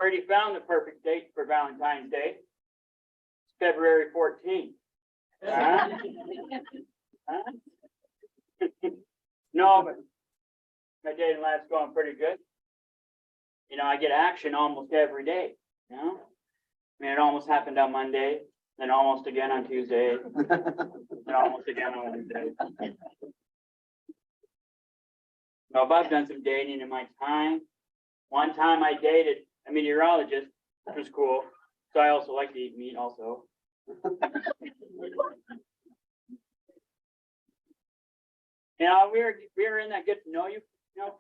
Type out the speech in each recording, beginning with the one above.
Already found the perfect date for Valentine's Day. It's February 14th. No, but my dating life's going pretty good. You know, I get action almost every day. You know, I mean, it almost happened on Monday, then almost again on Tuesday, then almost again on Wednesday. No, but I've done some dating in my time. One time I dated a meteorologist, which was cool. So I also like to eat meat also. You know, we were in that get to know you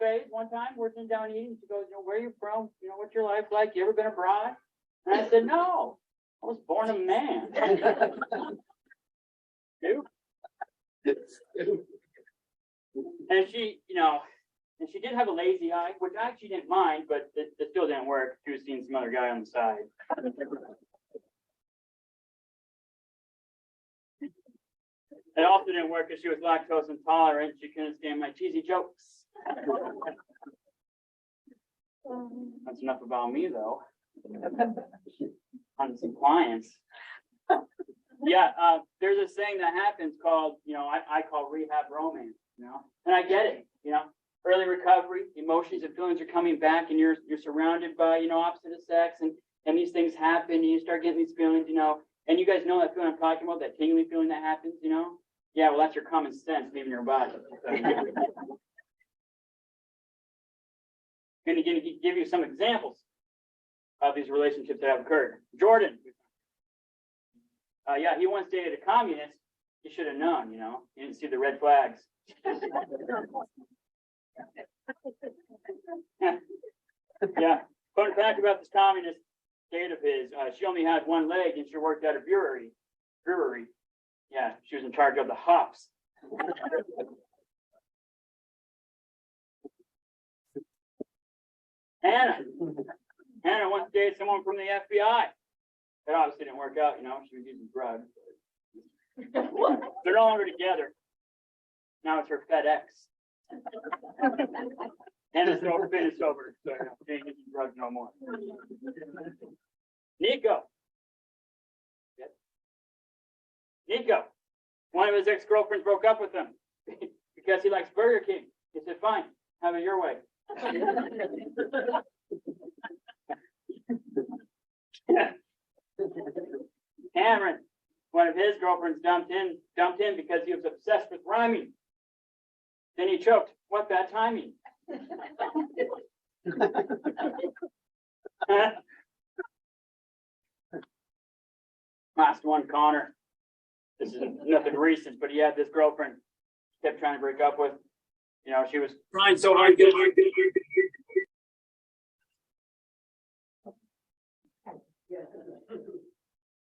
phase one time. We're sitting down eating. She goes, you know, where are you from? You know, what's your life like? You ever been abroad? And I said, no, I was born a man. And she, you know, and she did have a lazy eye, which I actually didn't mind, but it still didn't work. She was seeing some other guy on the side. It also didn't work because she was lactose intolerant. She couldn't stand my cheesy jokes. That's enough about me, though. On some clients. Yeah, there's this thing that happens called, you know, I call rehab romance, you know, and I get it, you know, early recovery, emotions and feelings are coming back, and you're surrounded by, you know, opposite of sex, and these things happen, and you start getting these feelings, you know, and you guys know that feeling I'm talking about, that tingly feeling that happens, you know. Yeah, well, that's your common sense leaving your body. I'm going to give you some examples of these relationships that have occurred. Jordan. Yeah, he once dated a communist. He should have known, you know. He didn't see the red flags. Yeah. Fun fact about this communist date of his, she only had one leg and she worked at a brewery. Yeah, she was in charge of the hops. Hannah once dated someone from the FBI. That obviously didn't work out, you know, she was using drugs. They're no longer together. Now it's her FedEx. Hannah's finished over, so you know, she ain't using drugs no more. Nico. Nico. One of his ex-girlfriends broke up with him because he likes Burger King. He said, fine, have it your way. Cameron, one of his girlfriends dumped him because he was obsessed with rhyming. Then he choked. What bad timing. Last one, Connor. This is nothing recent, but he had this girlfriend he kept trying to break up with. You know, she was trying so hard to get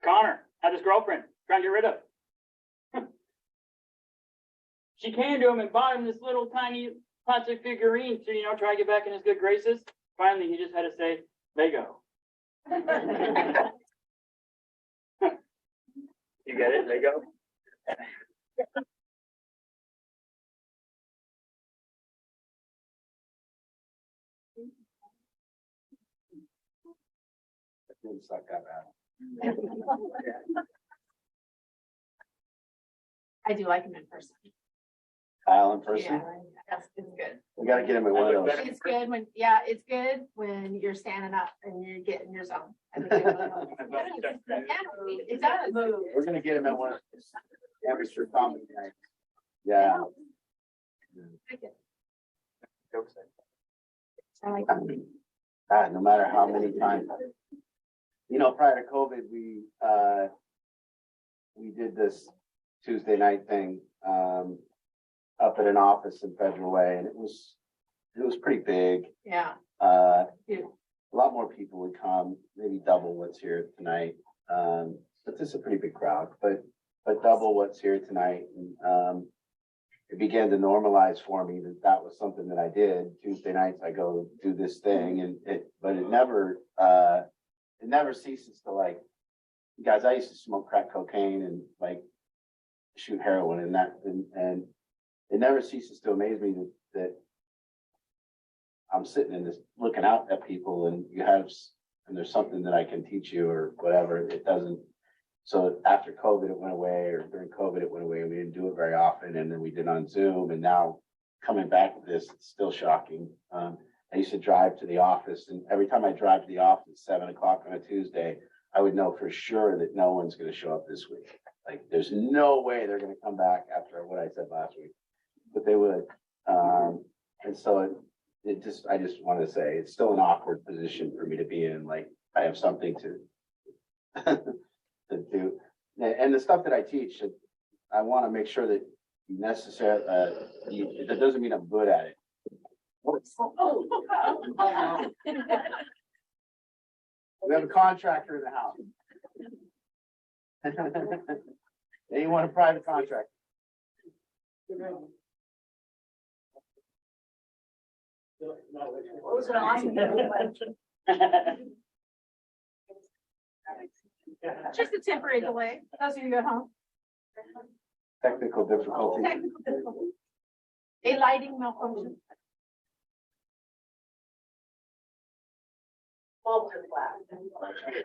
Connor had his girlfriend trying to get rid of. She came to him and bought him this little tiny plastic figurine to, you know, try to get back in his good graces. Finally, he just had to say, Lego. You get it, Lego? Didn't suck that bad. I do like him in person. Kyle in person? Yeah, that's it's good. We gotta get him in one of those. It's good when it's good when you're standing up and you're getting your zone. It does. We're gonna get him in one of those amateur comedy nights. Yeah. I like No matter how many times. You know, prior to COVID, we did this Tuesday night thing up at an office in Federal Way, and it was pretty big. Yeah. A lot more people would come, maybe double what's here tonight. But this is a pretty big crowd, but double what's here tonight. And it began to normalize for me that was something that I did. Tuesday nights I go do this thing, but it never ceases to, like, guys, I used to smoke crack cocaine and like shoot heroin and it never ceases to amaze me that I'm sitting in this looking out at people, and you have and there's something that I can teach you or whatever, it doesn't. So after COVID, it went away, or during COVID, it went away, and we didn't do it very often. And then we did on Zoom, and now coming back to this, it's still shocking. I used to drive to the office, and every time I drive to the office at 7 o'clock on a Tuesday, I would know for sure that no one's going to show up this week. Like, there's no way they're going to come back after what I said last week, but they would. And so I just want to say it's still an awkward position for me to be in. Like, I have something to to do, and the stuff that I teach, I want to make sure that necessarily that doesn't mean I'm good at it. We have a contractor in the house. They want a private contractor. Just a temporary delay. Those of you at home. Technical difficulty. Technical difficulty. A lighting malfunction.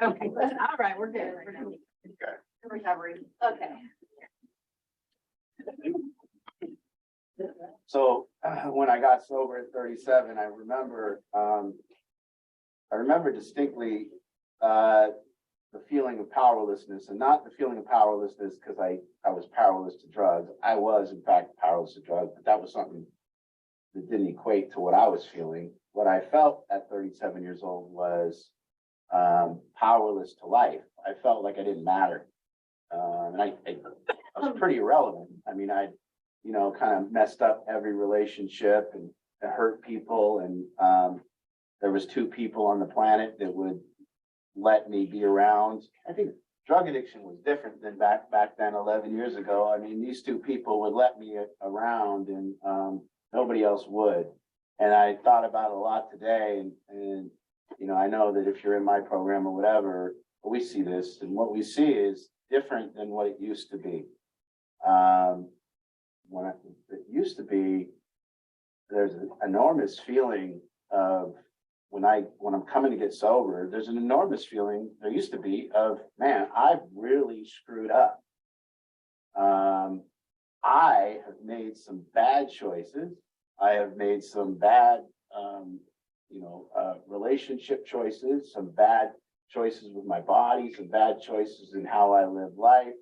Okay, all right, we're good. We're good. Okay. Recovery. Okay. So when I got sober at 37, I remember distinctly the feeling of powerlessness, and not the feeling of powerlessness because I was powerless to drugs. I was, in fact, powerless to drugs, but that was something that didn't equate to what I was feeling. What I felt at 37 years old was powerless to life. I felt like I didn't matter. And I was pretty irrelevant. I mean, I kind of messed up every relationship and hurt people. And there was 2 people on the planet that would let me be around. I think drug addiction was different than back then 11 years ago. I mean, these 2 people would let me around, and nobody else would. And I thought about it a lot today, and I know that if you're in my program or whatever, we see this, and what we see is different than what it used to be. It used to be, there's an enormous feeling of when I'm coming to get sober, there's an enormous feeling, there used to be, of, man, I've really screwed up. I have made some bad choices. I have made some bad, relationship choices, some bad choices with my body, some bad choices in how I live life.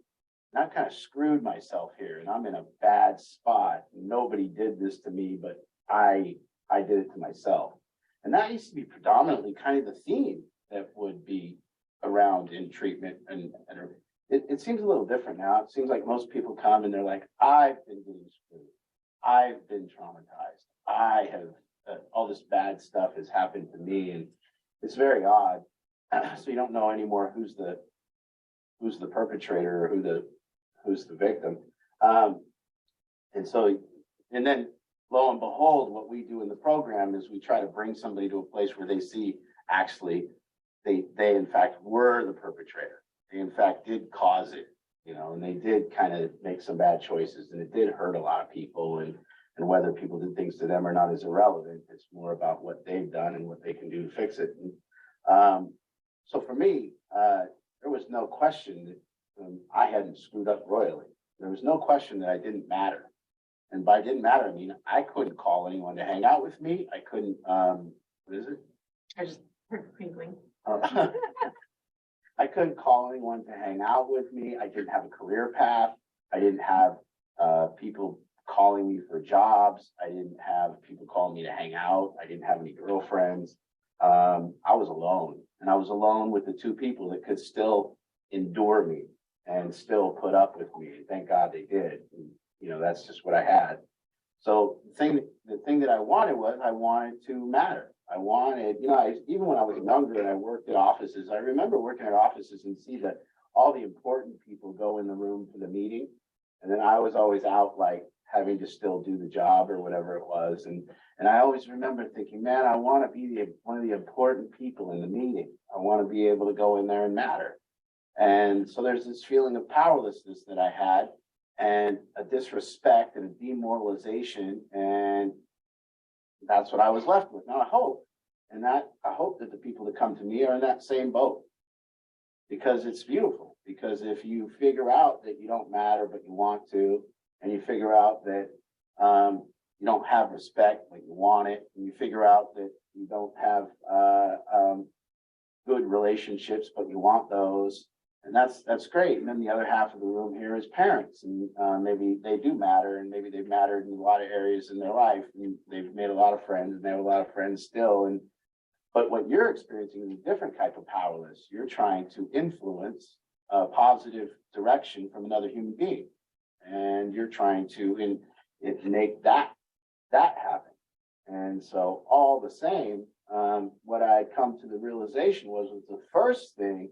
And I've kind of screwed myself here, and I'm in a bad spot. Nobody did this to me, but I did it to myself. And that used to be predominantly kind of the theme that would be around in treatment. And it seems a little different now. It seems like most people come and they're like, I've been getting screwed. I've been traumatized. I have, all this bad stuff has happened to me. And it's very odd. So you don't know anymore who's the perpetrator or who's the victim. And then lo and behold, what we do in the program is we try to bring somebody to a place where they see actually they in fact were the perpetrator. They in fact did cause it, and they did kind of make some bad choices, and it did hurt a lot of people, and whether people did things to them or not is irrelevant. It's more about what they've done and what they can do to fix it. And, so for me, there was no question that I hadn't screwed up royally. There was no question that I didn't matter. And by didn't matter, I mean, I couldn't call anyone to hang out with me. I couldn't, what is it? I just heard crinkling. I couldn't call anyone to hang out with me. I didn't have a career path. I didn't have people calling me for jobs. I didn't have people calling me to hang out. I didn't have any girlfriends. I was alone, and I was alone with the 2 people that could still endure me and still put up with me. Thank God they did. And, that's just what I had. So the thing that I wanted was I wanted to matter. I wanted, even when I was younger and I worked at offices, I remember working at offices and see that all the important people go in the room for the meeting. And then I was always out, like, having to still do the job or whatever it was. And I always remember thinking, man, I want to be one of the important people in the meeting. I want to be able to go in there and matter. And so there's this feeling of powerlessness that I had, and a disrespect and a demoralization. And that's what I was left with. Now I hope, And that I hope that the people that come to me are in that same boat, because it's beautiful. Because if you figure out that you don't matter, but you want to, and you figure out that you don't have respect, but you want it, and you figure out that you don't have good relationships, but you want those, and that's great. And then the other half of the room here is parents, and maybe they do matter, and maybe they've mattered in a lot of areas in their life, and they've made a lot of friends, and they have a lot of friends still. And but what you're experiencing is a different type of powerless. You're trying to influence a positive direction from another human being, and you're trying to make that happen. And so, all the same, what I come to the realization was the first thing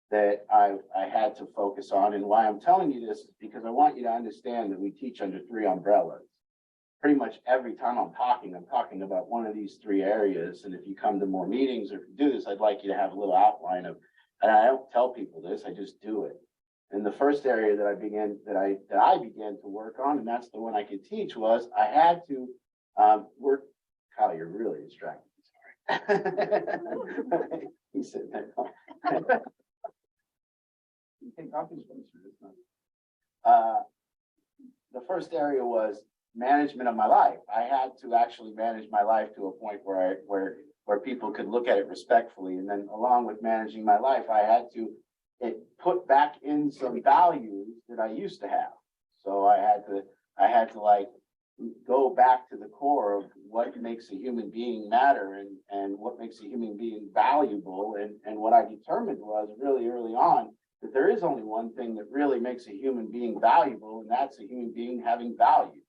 that I had to focus on. And why I'm telling you this is because I want you to understand that we teach under 3 umbrellas. Pretty much every time I'm talking about one of these 3 areas. And if you come to more meetings or if you do this, I'd like you to have a little outline of, and I don't tell people this, I just do it. And the first area that I began to work on, and that's the one I could teach, was I had to work. Kyle, you're really distracting. Sorry. He's sitting there. You take off his face for this one. The first area was management of my life. I had to actually manage my life to a point where people could look at it respectfully. And then along with managing my life, I had to put back in some values that I used to have. So I had to like go back to the core of what makes a human being matter and what makes a human being valuable. And what I determined was really early on that there is only one thing that really makes a human being valuable, and that's a human being having values.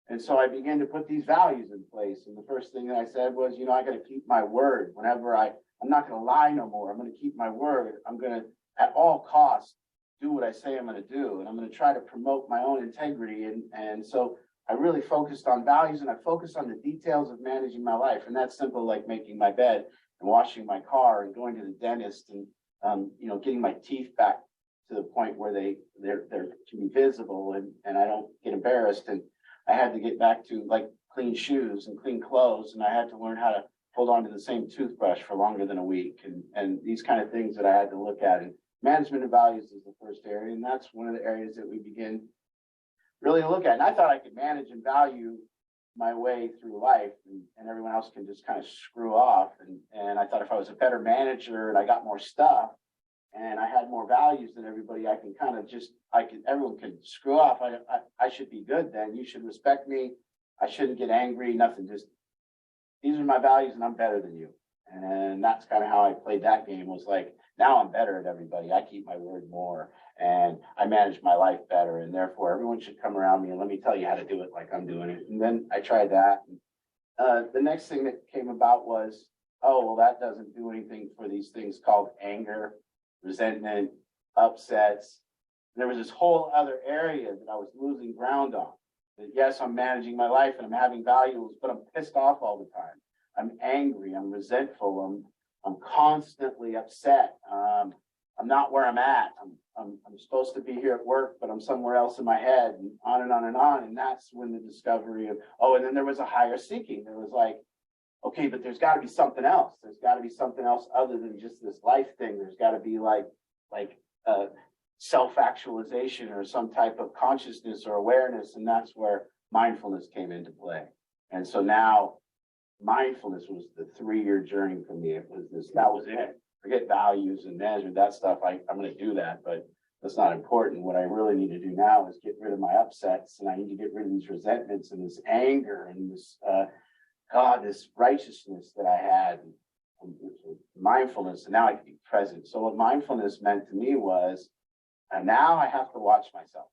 And so I began to put these values in place. And the first thing that I said was, I got to keep my word. Whenever I'm not going to lie no more. I'm going to keep my word. I'm going to, at all costs, do what I say I'm going to do. And I'm going to try to promote my own integrity. And so I really focused on values, and I focused on the details of managing my life. And that's simple, like making my bed and washing my car and going to the dentist and, getting my teeth back to the point where they can be visible and I don't get embarrassed. And I had to get back to like clean shoes and clean clothes. And I had to learn how to hold on to the same toothbrush for longer than a week. And these kind of things that I had to look at. And management of values is the first area. And that's one of the areas that we begin really to look at. And I thought I could manage and value my way through life, and everyone else can just kind of screw off. And I thought if I was a better manager and I got more stuff and I had more values than everybody, I can kind of everyone can screw off. I should be good then. You should respect me. I shouldn't get angry, nothing. Just, these are my values and I'm better than you. And that's kind of how I played that game, was like, now I'm better at everybody. I keep my word more and I manage my life better. And therefore everyone should come around me and let me tell you how to do it like I'm doing it. And then I tried that. The next thing that came about was, oh, well, that doesn't do anything for these things called anger, resentment, upsets. There was this whole other area that I was losing ground on. That yes, I'm managing my life and I'm having values, but I'm pissed off all the time. I'm angry. I'm resentful. I'm constantly upset. I'm not where I'm at. I'm supposed to be here at work, but I'm somewhere else in my head, and on and on and on. And that's when the discovery of, and then there was a higher seeking. There was like, okay, but there's got to be something else. There's got to be something else other than just this life thing. There's got to be like self-actualization or some type of consciousness or awareness. And that's where mindfulness came into play. And so now mindfulness was the 3-year journey for me. That was it. Forget values and management, that stuff. I'm going to do that, but that's not important. What I really need to do now is get rid of my upsets, and I need to get rid of these resentments and this anger and this, this righteousness that I had, and mindfulness. And now I can be present. So what mindfulness meant to me was, and now I have to watch myself.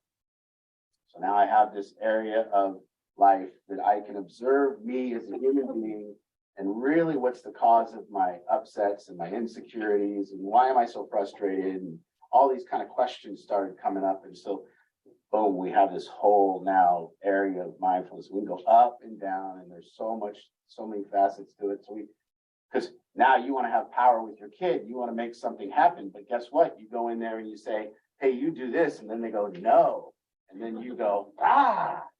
So now I have this area of life that I can observe me as a human being, and really what's the cause of my upsets and my insecurities, and why am I so frustrated, and all these kind of questions started coming up. And so boom, we have this whole now area of mindfulness. We can go up and down, and there's so many facets to it. So because now you want to have power with your kid, you want to make something happen, but guess what? You go in there and you say, hey, you do this, and then they go, no. And then you go,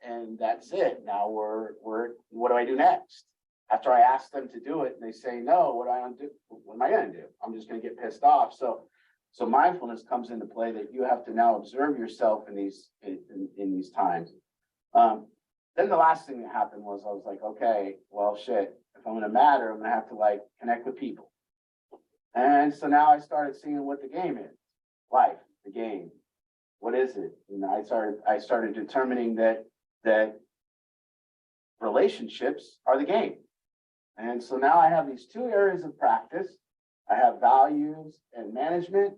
and that's it. Now what do I do next? after I ask them to do it and they say no, what am I going to do? I'm just going to get pissed off. So mindfulness comes into play that you have to now observe yourself in these times. Then the last thing that happened was I was like, okay, well, shit, if I'm going to matter, I'm going to have to like connect with people. And so now I started seeing what the game is, life, the game. What is it? And I started determining that relationships are the game. And so now I have these two areas of practice. I have values and management.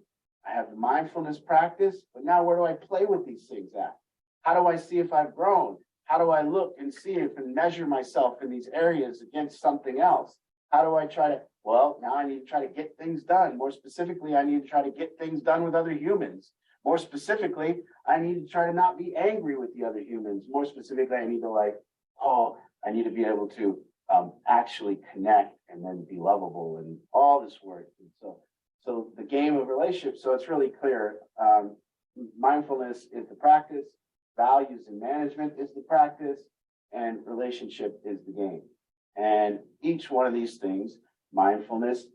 I have the mindfulness practice. But now where do I play with these things at? How do I see if I've grown? How do I look and see if and measure myself in these areas against something else? How do I try to, well, now I need to try to get things done. More specifically, I need to try to get things done with other humans. More specifically, I need to try to not be angry with the other humans. More specifically, I need to I need to be able to actually connect and then be lovable and all this work. And so the game of relationships, so it's really clear. Mindfulness is the practice, values and management is the practice, and relationship is the game. And each one of these things, mindfulness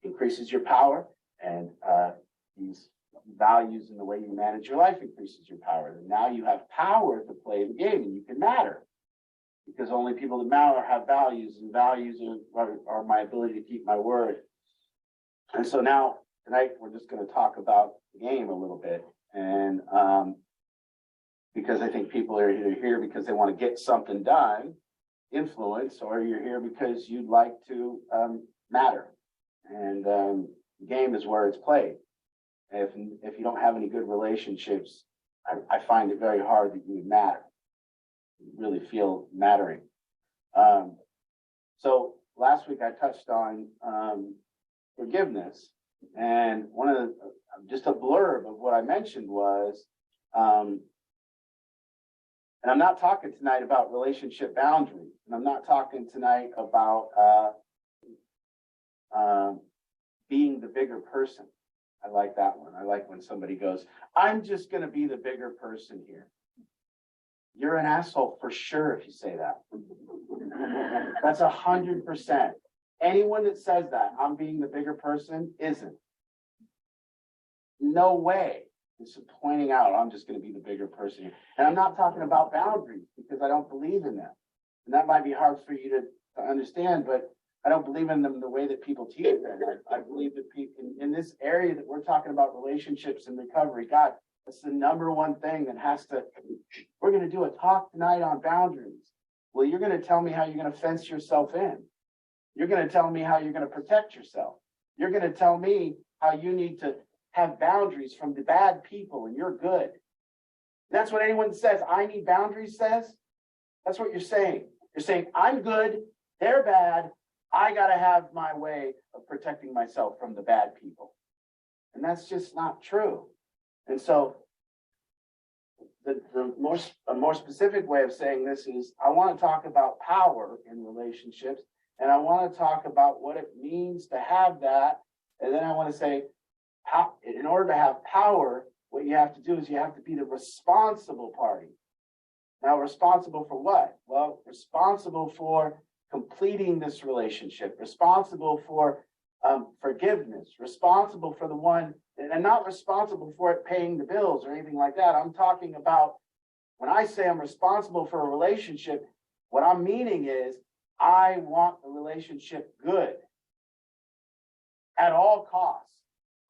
increases your power, and these values and the way you manage your life increases your power. And now you have power to play the game and you can matter. Because only people that matter have values, and values are my ability to keep my word. And so now, tonight, we're just going to talk about the game a little bit. And because I think people are either here because they want to get something done, influence, or you're here because you'd like to matter. And the game is where it's played. If you don't have any good relationships, I find it very hard that you would matter. Really feel mattering. So last week I touched on forgiveness, and one of the, just a blurb of what I mentioned was, and I'm not talking tonight about relationship boundaries, and I'm not talking tonight about being the bigger person. I like that one. I like when somebody goes, I'm just going to be the bigger person here. You're an asshole for sure if you say that. That's 100%. Anyone that says that, I'm being the bigger person, isn't. No way. It's pointing out, I'm just going to be the bigger person here. And I'm not talking about boundaries because I don't believe in them. And that might be hard for you to understand, but I don't believe in them the way that people teach them. I believe that people in this area that we're talking about relationships and recovery, God, that's the number one thing that has to, we're going to do a talk tonight on boundaries. Well, you're going to tell me how you're going to fence yourself in. You're going to tell me how you're going to protect yourself. You're going to tell me how you need to have boundaries from the bad people and you're good. That's what anyone that says, I need boundaries says. That's what you're saying. You're saying, I'm good, they're bad. I got to have my way of protecting myself from the bad people. And that's just not true. And so a more specific way of saying this is I want to talk about power in relationships, and I want to talk about what it means to have that. And then I want to say, how, in order to have power, what you have to do is you have to be the responsible party. Now, responsible for what? Well, responsible for completing this relationship, responsible for forgiveness, responsible for the one, and not responsible for it paying the bills or anything like that. I'm talking about when I say I'm responsible for a relationship, what I'm meaning is I want the relationship good at all costs.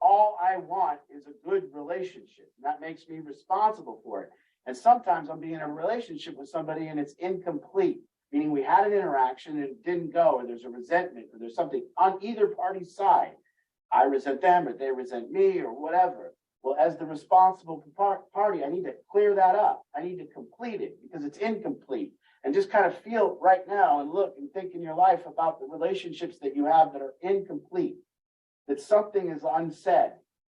All I want is a good relationship. And that makes me responsible for it. And sometimes I'm being in a relationship with somebody and it's incomplete, meaning we had an interaction and it didn't go, or there's a resentment, or there's something on either party's side. I resent them, or they resent me, or whatever. Well, as the responsible party, I need to clear that up. I need to complete it because it's incomplete. And just kind of feel right now and look and think in your life about the relationships that you have that are incomplete, that something is unsaid,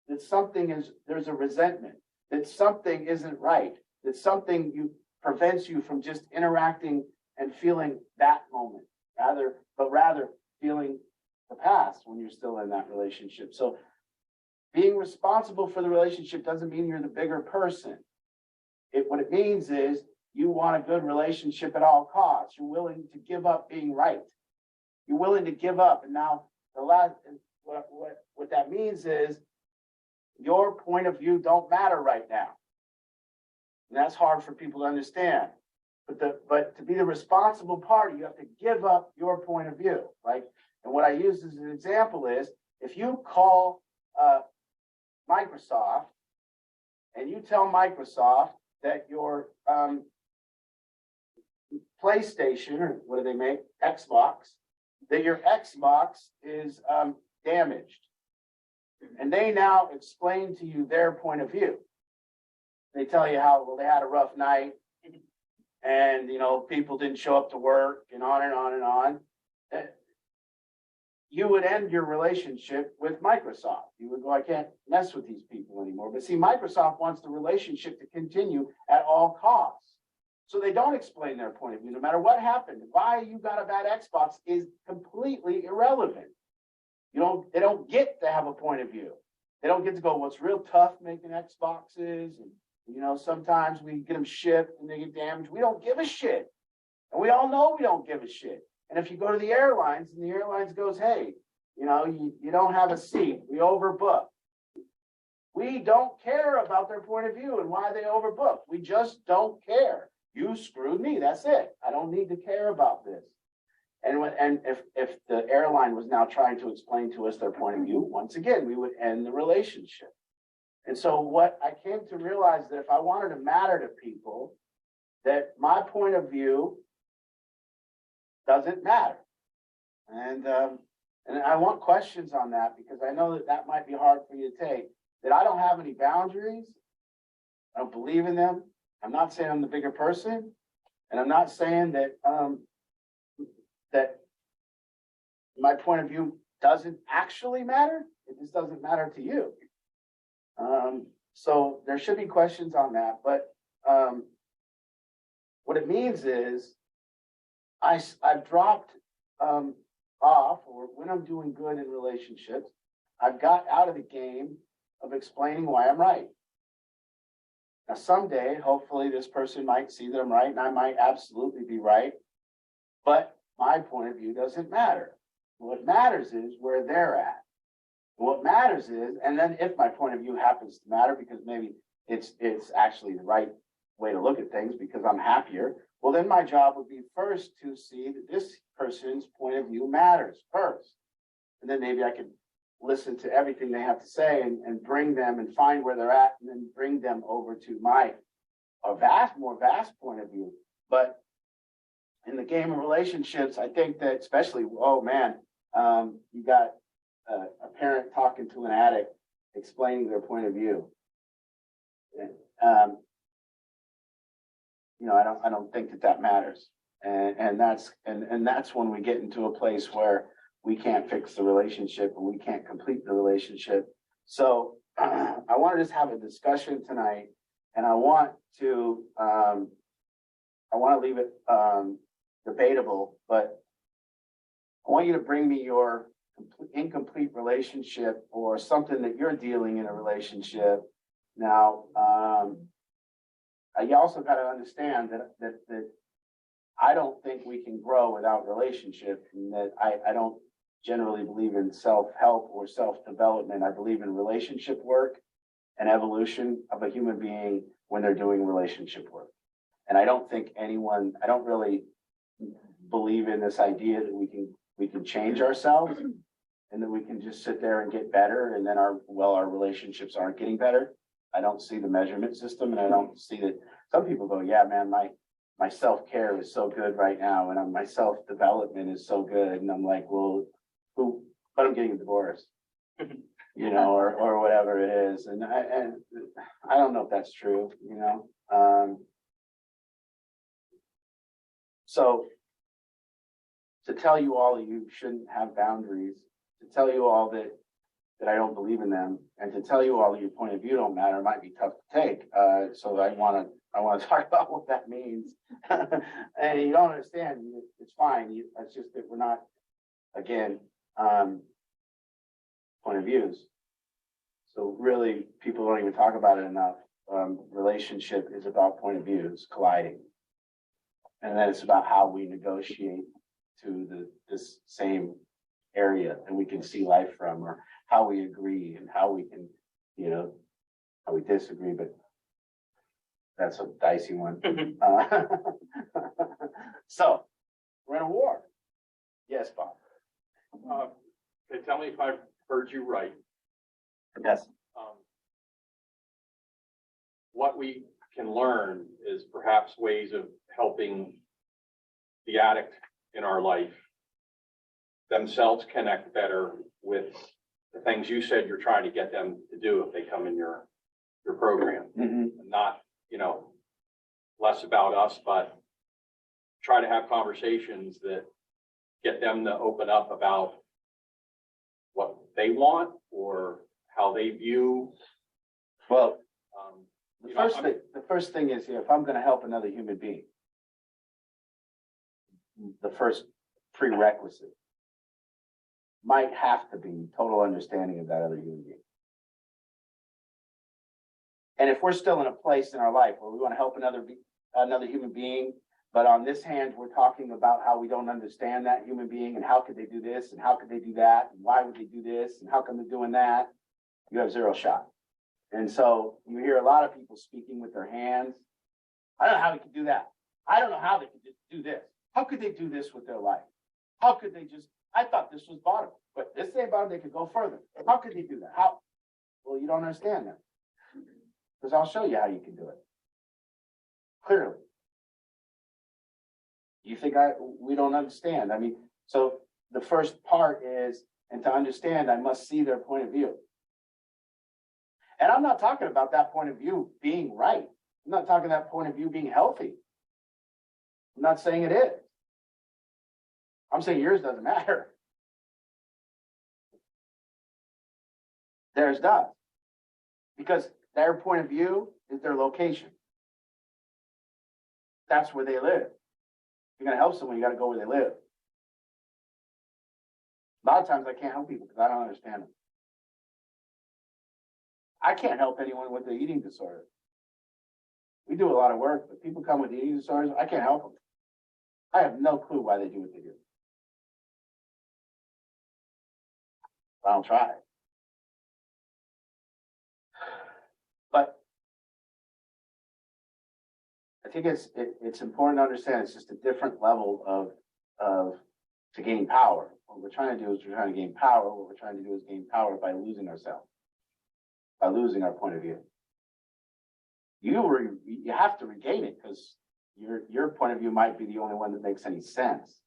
that there's a resentment, that something isn't right, that something prevents you from just interacting and feeling that moment, rather feeling the past when you're still in that relationship. So being responsible for the relationship doesn't mean you're the bigger person. What it means is you want a good relationship at all costs. You're willing to give up being right. you're willing to give up. And now what that means is your point of view don't matter right now. And that's hard for people to understand. But to be the responsible party, you have to give up your point of view. Like, and what I use as an example is if you call Microsoft and you tell Microsoft that your PlayStation, or what do they make? Xbox, that your Xbox is damaged. And they now explain to you their point of view. They tell you how, well, they had a rough night and, you know, people didn't show up to work and on and on and on. You would end your relationship with Microsoft. You would go, I can't mess with these people anymore. But see, Microsoft wants the relationship to continue at all costs. So they don't explain their point of view. No matter what happened, why you got a bad Xbox is completely irrelevant. They don't get to have a point of view. They don't get to go, well, it's real tough making Xboxes. And, you know, sometimes we get them shipped and they get damaged. We don't give a shit. And we all know we don't give a shit. And if you go to the airlines and the airlines goes, hey, you know, you don't have a seat. We overbooked. We don't care about their point of view and why they overbooked. We just don't care. You screwed me. That's it. I don't need to care about this. And if the airline was now trying to explain to us their point of view, once again, we would end the relationship. And so what I came to realize that if I wanted to matter to people, that my point of view doesn't matter. And I want questions on that because I know that might be hard for you to take, that I don't have any boundaries. I don't believe in them. I'm not saying I'm the bigger person. And I'm not saying that, that my point of view doesn't actually matter. It just doesn't matter to you. So there should be questions on that. But what it means is I've dropped off, or when I'm doing good in relationships, I've got out of the game of explaining why I'm right. Now, someday, hopefully, this person might see that I'm right, and I might absolutely be right. But my point of view doesn't matter. What matters is where they're at. What matters is, and then if my point of view happens to matter because maybe it's actually the right way to look at things because I'm happier, well, then my job would be first to see that this person's point of view matters first. And then maybe I could listen to everything they have to say and bring them and find where they're at and then bring them over to my more vast point of view. But in the game of relationships, I think that especially, oh man, you got a parent talking to an addict, explaining their point of view. You know, I don't think that matters, and that's when we get into a place where we can't fix the relationship and we can't complete the relationship. So I want to just have a discussion tonight, and I want to leave it debatable, but I want you to bring me your incomplete relationship or something that you're dealing in a relationship. Now, you also got to understand that I don't think we can grow without relationship, and that I don't generally believe in self-help or self-development. I believe in relationship work and evolution of a human being when they're doing relationship work. And I don't really believe in this idea that we can change ourselves and that we can just sit there and get better and then our relationships aren't getting better. I don't see the measurement system, and I don't see that some people go, yeah, man, my self-care is so good right now, and my self-development is so good. And I'm like, well, but I'm getting a divorce, you know, or whatever it is. And I don't know if that's true, you know. So to tell you all you shouldn't have boundaries, to tell you all that I don't believe in them, and to tell you all that your point of view don't matter might be tough to take. So I want to talk about what that means. And you don't understand, it's fine. It's just that we're not, again, point of views. So really, people don't even talk about it enough. Relationship is about point of views colliding. And then it's about how we negotiate to this same area and we can see life from, or how we agree and how we can, how we disagree, but that's a dicey one. So we're in a war. Yes, Bob. Okay, tell me if I've heard you right. Yes. What we can learn is perhaps ways of helping the addict in our life themselves connect better with the things you said you're trying to get them to do if they come in your program. Mm-hmm. Not, less about us, but try to have conversations that get them to open up about what they want or how they view. Well, you the first thing is, if I'm going to help another human being, the first prerequisite might have to be total understanding of that other human being. And if we're still in a place in our life where we want to help another human being, but on this hand, we're talking about how we don't understand that human being and how could they do this and how could they do that and why would they do this and how come they're doing that, you have zero shot. And so you hear a lot of people speaking with their hands. I don't know how they could do that. I don't know how they could just do this. How could they do this with their life? How could they just, I thought this was bottom, but this ain't bottom, they could go further. How could they do that? How? Well, you don't understand that. Because I'll show you how you can do it. Clearly. You think we don't understand? I mean, so the first part is, and to understand, I must see their point of view. And I'm not talking about that point of view being right. I'm not talking that point of view being healthy. I'm not saying it is. I'm saying yours doesn't matter. Theirs does. Because their point of view is their location. That's where they live. If you're going to help someone, you got to go where they live. A lot of times I can't help people because I don't understand them. I can't help anyone with an eating disorder. We do a lot of work, but people come with eating disorders, I can't help them. I have no clue why they do what they do. I don't try. But I think it's important to understand it's just a different level to gain power. What we're trying to do is we're trying to gain power. What we're trying to do is gain power by losing ourselves, by losing our point of view. You have to regain it because your point of view might be the only one that makes any sense.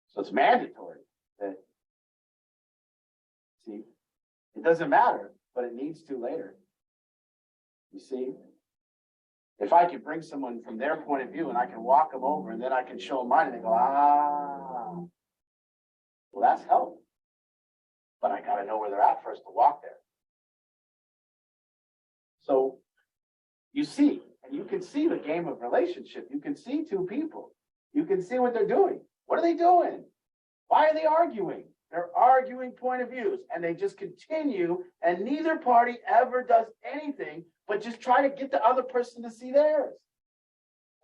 So it's mandatory that, see, it doesn't matter, but it needs to later. You see, if I can bring someone from their point of view and I can walk them over and then I can show them mine and they go, well, that's help. But I got to know where they're at first to walk there. So you see, and you can see the game of relationship. You can see two people. You can see what they're doing. What are they doing? Why are they arguing? They're arguing point of views and they just continue and neither party ever does anything but just try to get the other person to see theirs.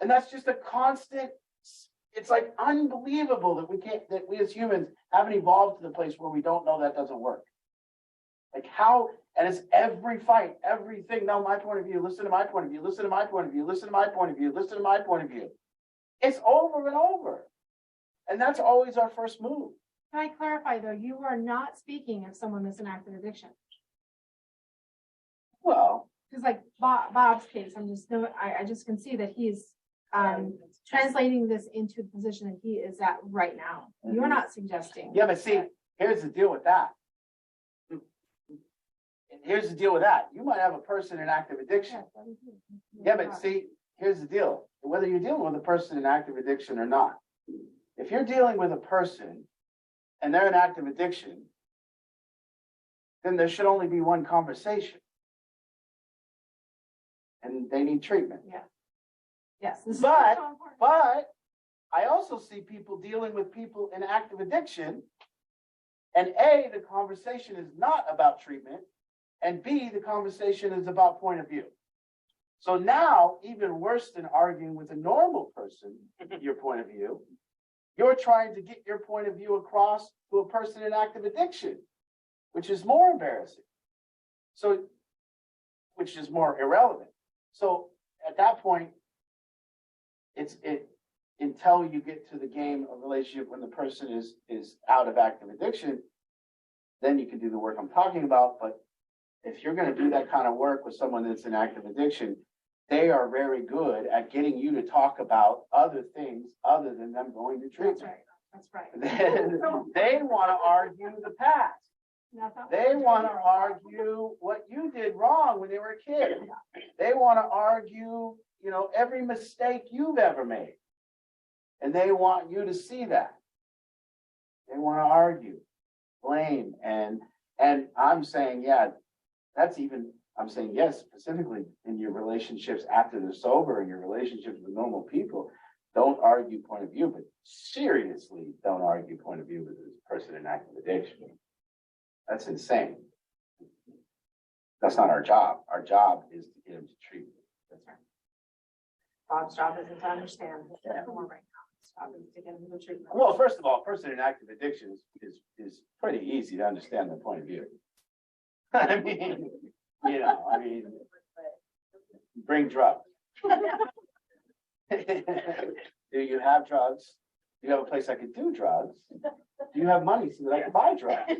And that's just a constant, it's like unbelievable that we as humans haven't evolved to the place where we don't know that doesn't work. Like how, and it's every fight, everything. No, my point of view, listen to my point of view, listen to my point of view, listen to my point of view, listen to my point of view. It's over and over. And that's always our first move. Can I clarify though, you are not speaking of someone that's in active addiction? Well, Because like Bob's case, I just can see that he's translating this into the position that he is at right now. Mm-hmm. You're not suggesting. yeah, but see, here's the deal with that. Here's the deal with that. You might have a person in active addiction. Yeah, but see, here's the deal. Whether you're dealing with a person in active addiction or not, if you're dealing with a person and they're in active addiction, then there should only be one conversation. And they need treatment. Yeah. Yes. This But- is so important. But I also see people dealing with people in active addiction. And A, the conversation is not about treatment. And B, the conversation is about point of view. So now, even worse than arguing with a normal person, your point of view, You're trying to get your point of view across to a person in active addiction, which is more embarrassing. So, which is more irrelevant. So at that point, until you get to the game of relationship when the person is out of active addiction, then you can do the work I'm talking about. But if you're going to do that kind of work with someone that's in active addiction, they are very good at getting you to talk about other things other than them going to treatment. That's right. They want to argue the past. They want to argue what you did wrong when they were a kid. They want to argue, every mistake you've ever made. And they want you to see that. They want to argue, blame, and I'm saying, I'm saying yes, specifically in your relationships after they're sober and your relationships with normal people, don't argue point of view, but seriously don't argue point of view with this person in active addiction. That's insane. That's not our job. Our job is to get them to treatment. That's right. Bob's job isn't to understand what's going on right now. His job is to get him to treatment. Well, first of all, a person in active addiction is pretty easy to understand their point of view. I mean, bring drugs. Do you have drugs? Do you have a place I could do drugs? Do you have money so that I can buy drugs?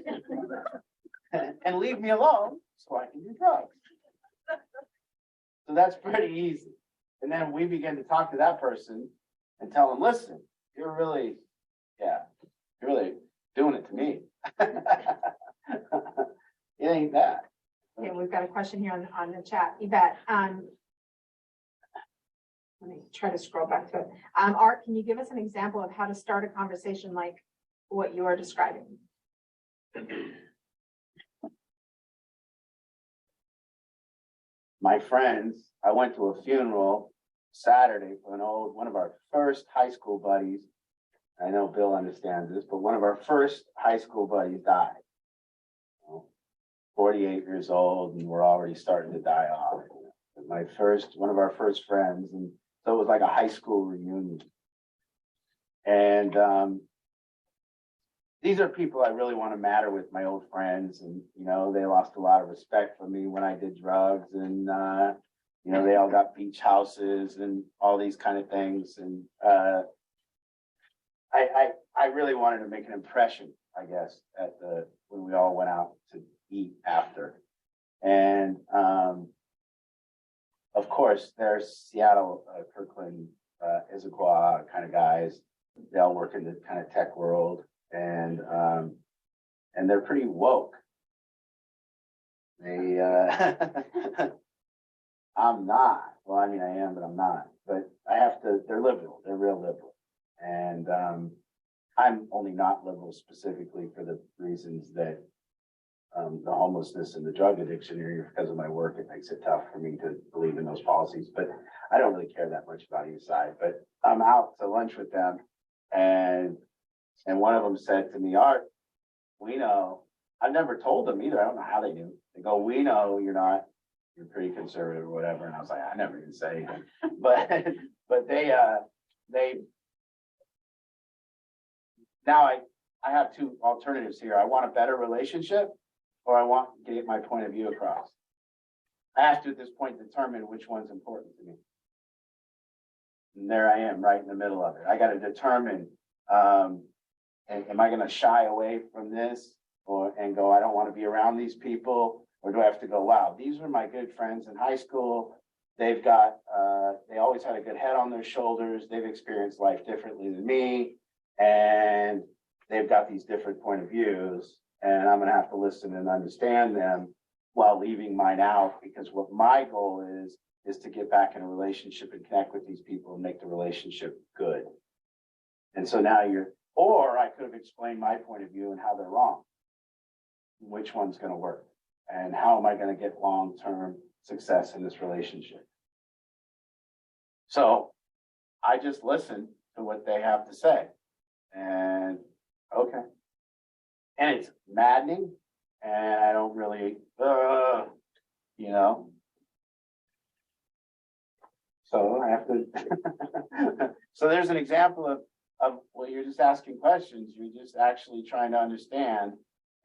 And leave me alone so I can do drugs. So that's pretty easy. And then we begin to talk to that person and tell them, listen, you're really doing it to me. It ain't that. Okay, we've got a question here on the chat. Yvette, let me try to scroll back to it. Art, can you give us an example of how to start a conversation like what you are describing? My friends, I went to a funeral Saturday for one of our first high school buddies. I know Bill understands this, but one of our first high school buddies died. 48 years old, and we're already starting to die off. One of our first friends, and so it was like a high school reunion. And these are people I really want to matter with, my old friends, and they lost a lot of respect for me when I did drugs, and they all got beach houses and all these kind of things, and I really wanted to make an impression, I guess, when we all went out to eat after. And of course, there's Seattle, Kirkland, Issaquah kind of guys. They all work in the kind of tech world, and they're pretty woke. They, I'm not. Well, I mean, I am, but I'm not. But they're liberal. They're real liberal. And I'm only not liberal specifically for the reasons that the homelessness and the drug addiction area, because of my work, it makes it tough for me to believe in those policies. But I don't really care that much about either side. But I'm out to lunch with them, and one of them said to me, Art, we know. I've never told them either. I don't know how they knew. They go, we know you're pretty conservative or whatever. And I was like, I never even say anything. But they now I have two alternatives here. I want a better relationship, or I want to get my point of view across. I have to, at this point, determine which one's important to me. And there I am, right in the middle of it. I got to determine, am I going to shy away from this and go, I don't want to be around these people? Or do I have to go, wow, these were my good friends in high school. They've got, they always had a good head on their shoulders. They've experienced life differently than me. And they've got these different point of views. And I'm going to have to listen and understand them while leaving mine out, because what my goal is to get back in a relationship and connect with these people and make the relationship good. And so now or I could have explained my point of view and how they're wrong. Which one's going to work? And how am I going to get long-term success in this relationship? So I just listen to what they have to say. And okay. And it's maddening. And I don't really, So I have to. So there's an example of well, you're just asking questions. You're just actually trying to understand.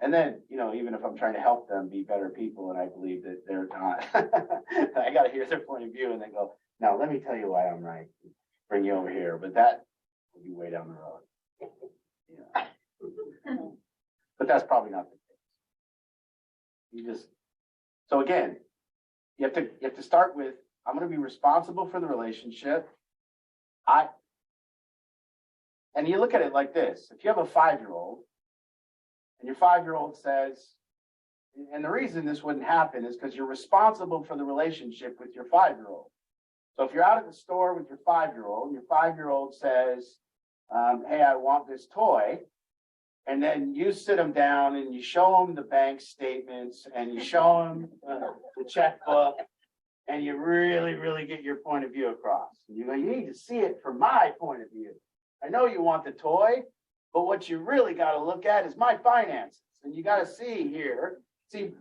And then, even if I'm trying to help them be better people, and I believe that they're not, I got to hear their point of view and then go, now, let me tell you why I'm right. Bring you over here. But that will be way down the road. Yeah. But that's probably not the case. So again, you have to start with, I'm going to be responsible for the relationship. And you look at it like this. If you have a 5-year-old and your 5-year-old says, and the reason this wouldn't happen is because you're responsible for the relationship with your 5-year-old. So if you're out at the store with your 5-year-old, and your 5-year-old says, hey, I want this toy. And then you sit them down and you show them the bank statements and you show them the checkbook and you really, really get your point of view across. And you go, you need to see it from my point of view. I know you want the toy, but what you really got to look at is my finances. And you got to see here.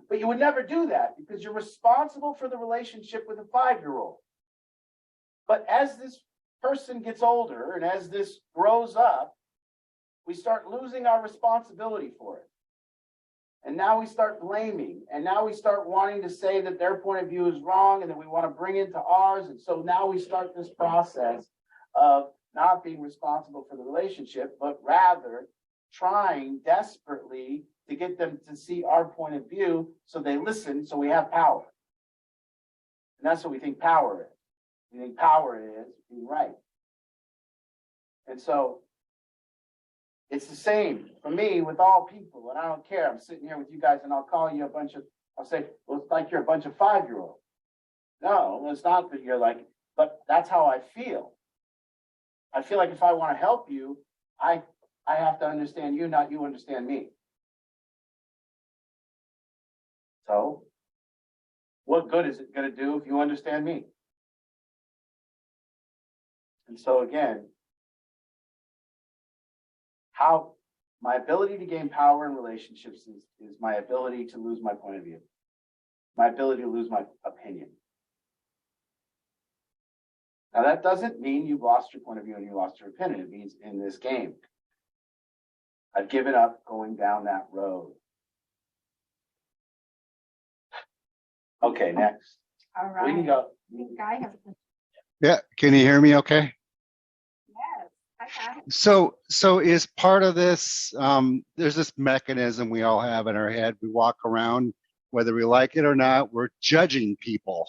But you would never do that because you're responsible for the relationship with a 5-year-old. But as this person gets older and as this grows up, we start losing our responsibility for it. And now we start blaming. And now we start wanting to say that their point of view is wrong and that we want to bring it to ours. And so now we start this process of not being responsible for the relationship, but rather trying desperately to get them to see our point of view so they listen, so we have power. And that's what we think power is. We think power is being right. And so it's the same for me with all people, and I don't care. I'm sitting here with you guys, and I'll call you I'll say, well, it's like you're a bunch of 5-year-olds. No, it's not that you're like, but that's how I feel. I feel like if I want to help you, I have to understand you, not you understand me. So, what good is it going to do if you understand me? And so again, how my ability to gain power in relationships is my ability to lose my point of view, my ability to lose my opinion. Now, that doesn't mean you've lost your point of view and you lost your opinion. It means in this game, I've given up going down that road. Okay, next. All right. We can go. I think Guy has a. Yeah, can you hear me okay? Yes. Hi, Guy. So is part of this, there's this mechanism we all have in our head. We walk around, whether we like it or not, we're judging people.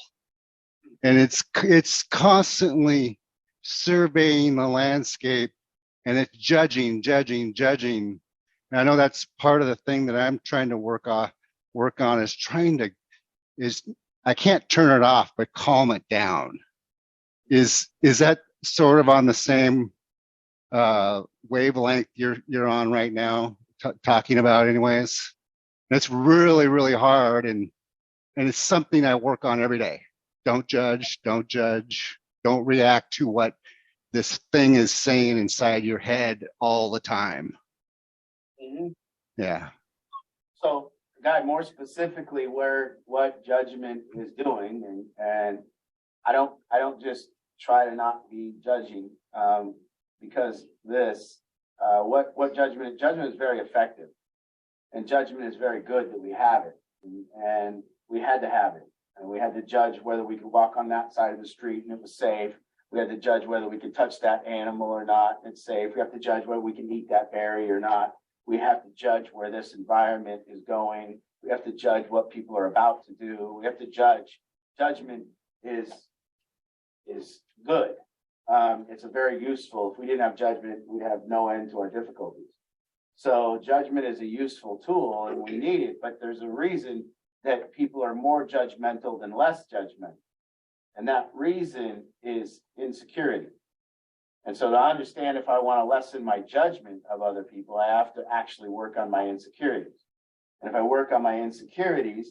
And it's constantly surveying the landscape and it's judging. And I know that's part of the thing that I'm trying to work on is I can't turn it off, but calm it down. Is that sort of on the same wavelength you're on right now, talking about anyways? It's really, really hard, and it's something I work on every day. Don't judge, don't react to what this thing is saying inside your head all the time. Mm-hmm. Yeah. So, Guy, more specifically, what judgment is doing, and I don't just try to not be judging, because what judgment is very effective, and judgment is very good that we have it, and we had to have it, and we had to judge whether we could walk on that side of the street and it was safe. We had to judge whether we could touch that animal or not and it's safe. We have to judge whether we can eat that berry or not. We have to judge where this environment is going. We have to judge what people are about to do. We have to judge. Judgment is good. It's a very useful. If we didn't have judgment, we'd have no end to our difficulties. So judgment is a useful tool and we need it, but there's a reason that people are more judgmental than less judgmental. And that reason is insecurity. And so to understand if I want to lessen my judgment of other people, I have to actually work on my insecurities. And if I work on my insecurities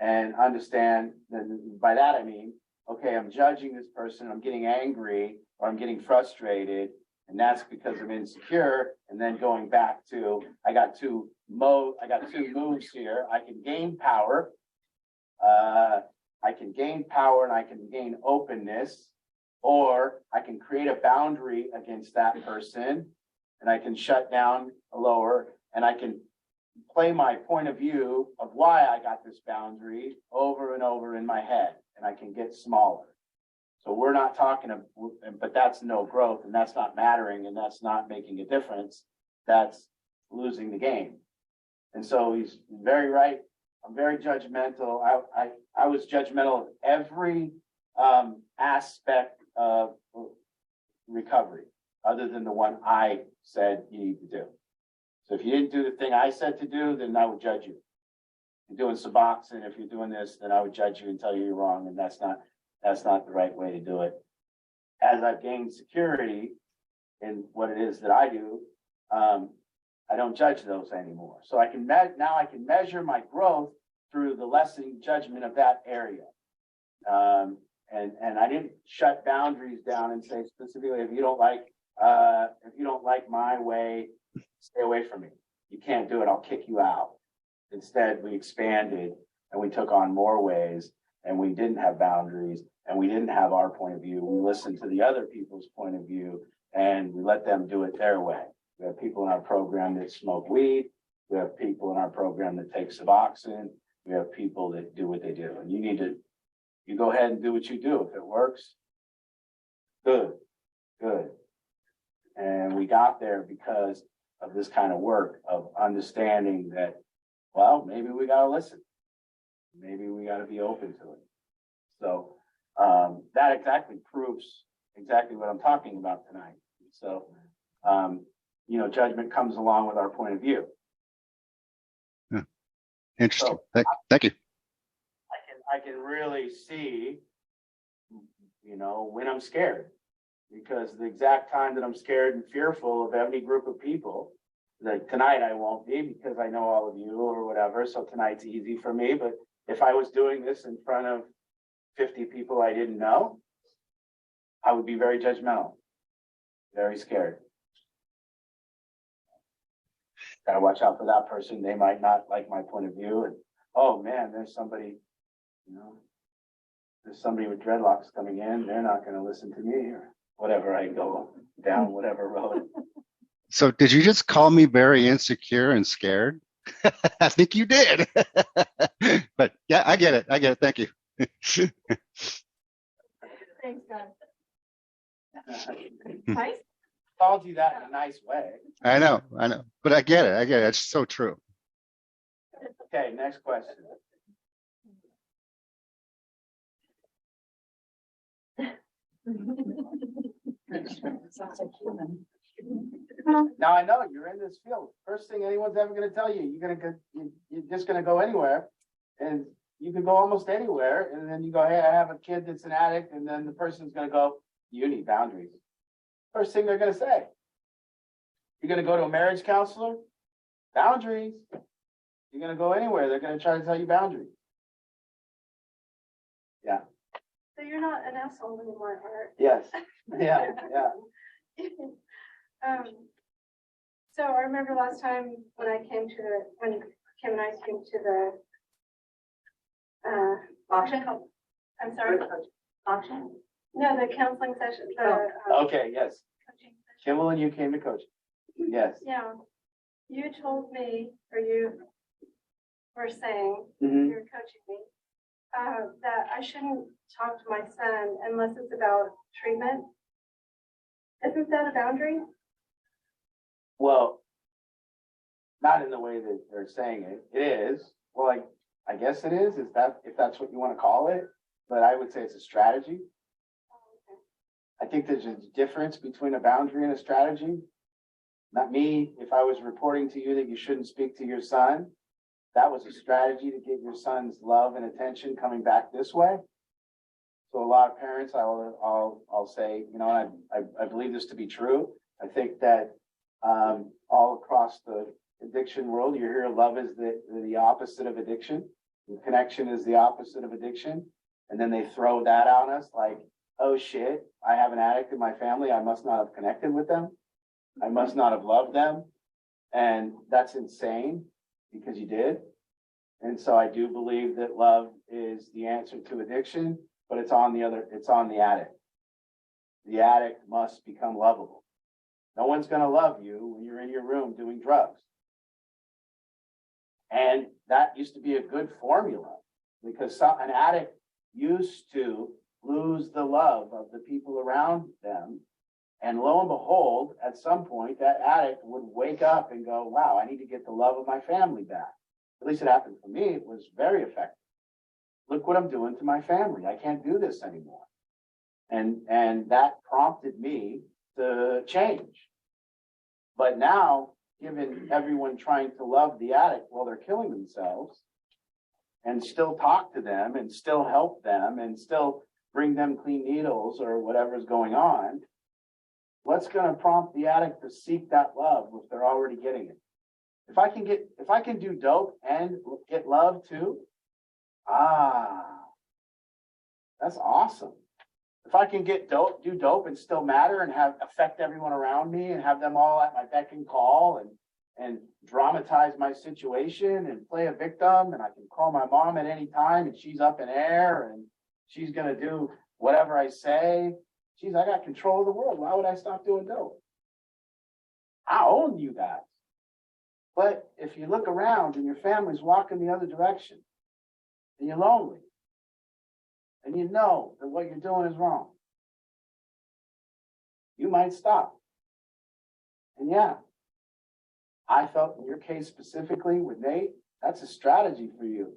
and understand, then by that I mean, okay, I'm judging this person, I'm getting angry or I'm getting frustrated, and that's because I'm insecure. And then going back to, I got two moves here. I can gain power. I can gain power and I can gain openness, or I can create a boundary against that person and I can shut down a lower, and I can play my point of view of why I got this boundary over and over in my head, and I can get smaller. So we're not talking, but that's no growth, and that's not mattering, and that's not making a difference. That's losing the game. And so he's very right. I'm very judgmental. I was judgmental of every aspect of recovery, other than the one I said you need to do. So if you didn't do the thing I said to do, then I would judge you. If you're doing Suboxone, if you're doing this, then I would judge you and tell you you're wrong, and that's not the right way to do it. As I've gained security in what it is that I do, I don't judge those anymore. So I can now I can measure my growth through the lessening judgment of that area. And I didn't shut boundaries down and say specifically, if you don't like my way, stay away from me. You can't do it. I'll kick you out. Instead, we expanded and we took on more ways, and we didn't have boundaries, and we didn't have our point of view. We listened to the other people's point of view, and we let them do it their way. We have people in our program that smoke weed. We have people in our program that take Suboxone. We have people that do what they do. And you go ahead and do what you do. If it works, good. And we got there because of this kind of work of understanding that, well, maybe we got to listen. Maybe we got to be open to it. So that exactly proves exactly what I'm talking about tonight. So, judgment comes along with our point of view. Yeah. Interesting. So, thank you. I can really see, when I'm scared, because the exact time that I'm scared and fearful of any group of people, like tonight I won't be because I know all of you or whatever. So tonight's easy for me. But if I was doing this in front of 50 people I didn't know, I would be very judgmental, very scared. Gotta watch out for that person. They might not like my point of view. And oh man, there's somebody with dreadlocks coming in. They're not going to listen to me or whatever. I go down whatever road. So did you just call me very insecure and scared? I think you did. But yeah, I get it. Thank you. Thanks, guys. Nice. Called you that in a nice way. I know. But I get it. It's so true. Okay, next question. Sounds like human. Now I know you're in this field. First thing anyone's ever going to tell you, you're just going to go anywhere, and you can go almost anywhere. And then you go, hey, I have a kid that's an addict, and then the person's going to go, you need boundaries. First thing they're going to say. You're going to go to a marriage counselor, boundaries. You're going to go anywhere. They're going to try to tell you boundaries. Yeah. So you're not an asshole anymore, Art. Yes. Yeah. So I remember last time when Kim and I came to the auction. I'm sorry. Auction? No, the counseling session. Okay. Yes. Coaching session. Kimmel and you came to coach. Yes. Yeah. You told me, or you were saying, Mm-hmm. you were coaching me, that I shouldn't talk to my son unless it's about treatment. Isn't that a boundary? Well, not in the way that they're saying it. It is. Well, I guess it is. Is that if that's what you want to call it? But I would say it's a strategy. I think there's a difference between a boundary and a strategy. Not me. If I was reporting to you that you shouldn't speak to your son, that was a strategy to get your son's love and attention coming back this way. So a lot of parents, I'll say, I believe this to be true. I think that all across the addiction world, you hear love is the opposite of addiction. And connection is the opposite of addiction. And then they throw that on us like, oh shit, I have an addict in my family. I must not have connected with them. I must not have loved them. And that's insane because you did. And so I do believe that love is the answer to addiction, but it's on the addict. The addict must become lovable. No one's going to love you when you're in your room doing drugs. And that used to be a good formula because an addict used to lose the love of the people around them. And lo and behold, at some point, that addict would wake up and go, wow, I need to get the love of my family back. At least it happened for me. It was very effective. Look what I'm doing to my family. I can't do this anymore. And that prompted me to change. But now, given everyone trying to love the addict while they're killing themselves and still talk to them and still help them and still bring them clean needles or whatever's going on, what's going to prompt the addict to seek that love if they're already getting it? If I can do dope and get love too, that's awesome. If I can do dope and still matter and affect everyone around me and have them all at my beck and call and dramatize my situation and play a victim, and I can call my mom at any time and she's up in air and she's going to do whatever I say. Geez, I got control of the world. Why would I stop doing dope? I own you guys. But if you look around and your family's walking the other direction and you're lonely and you know that what you're doing is wrong, you might stop. And yeah, I felt in your case specifically with Nate, that's a strategy for you.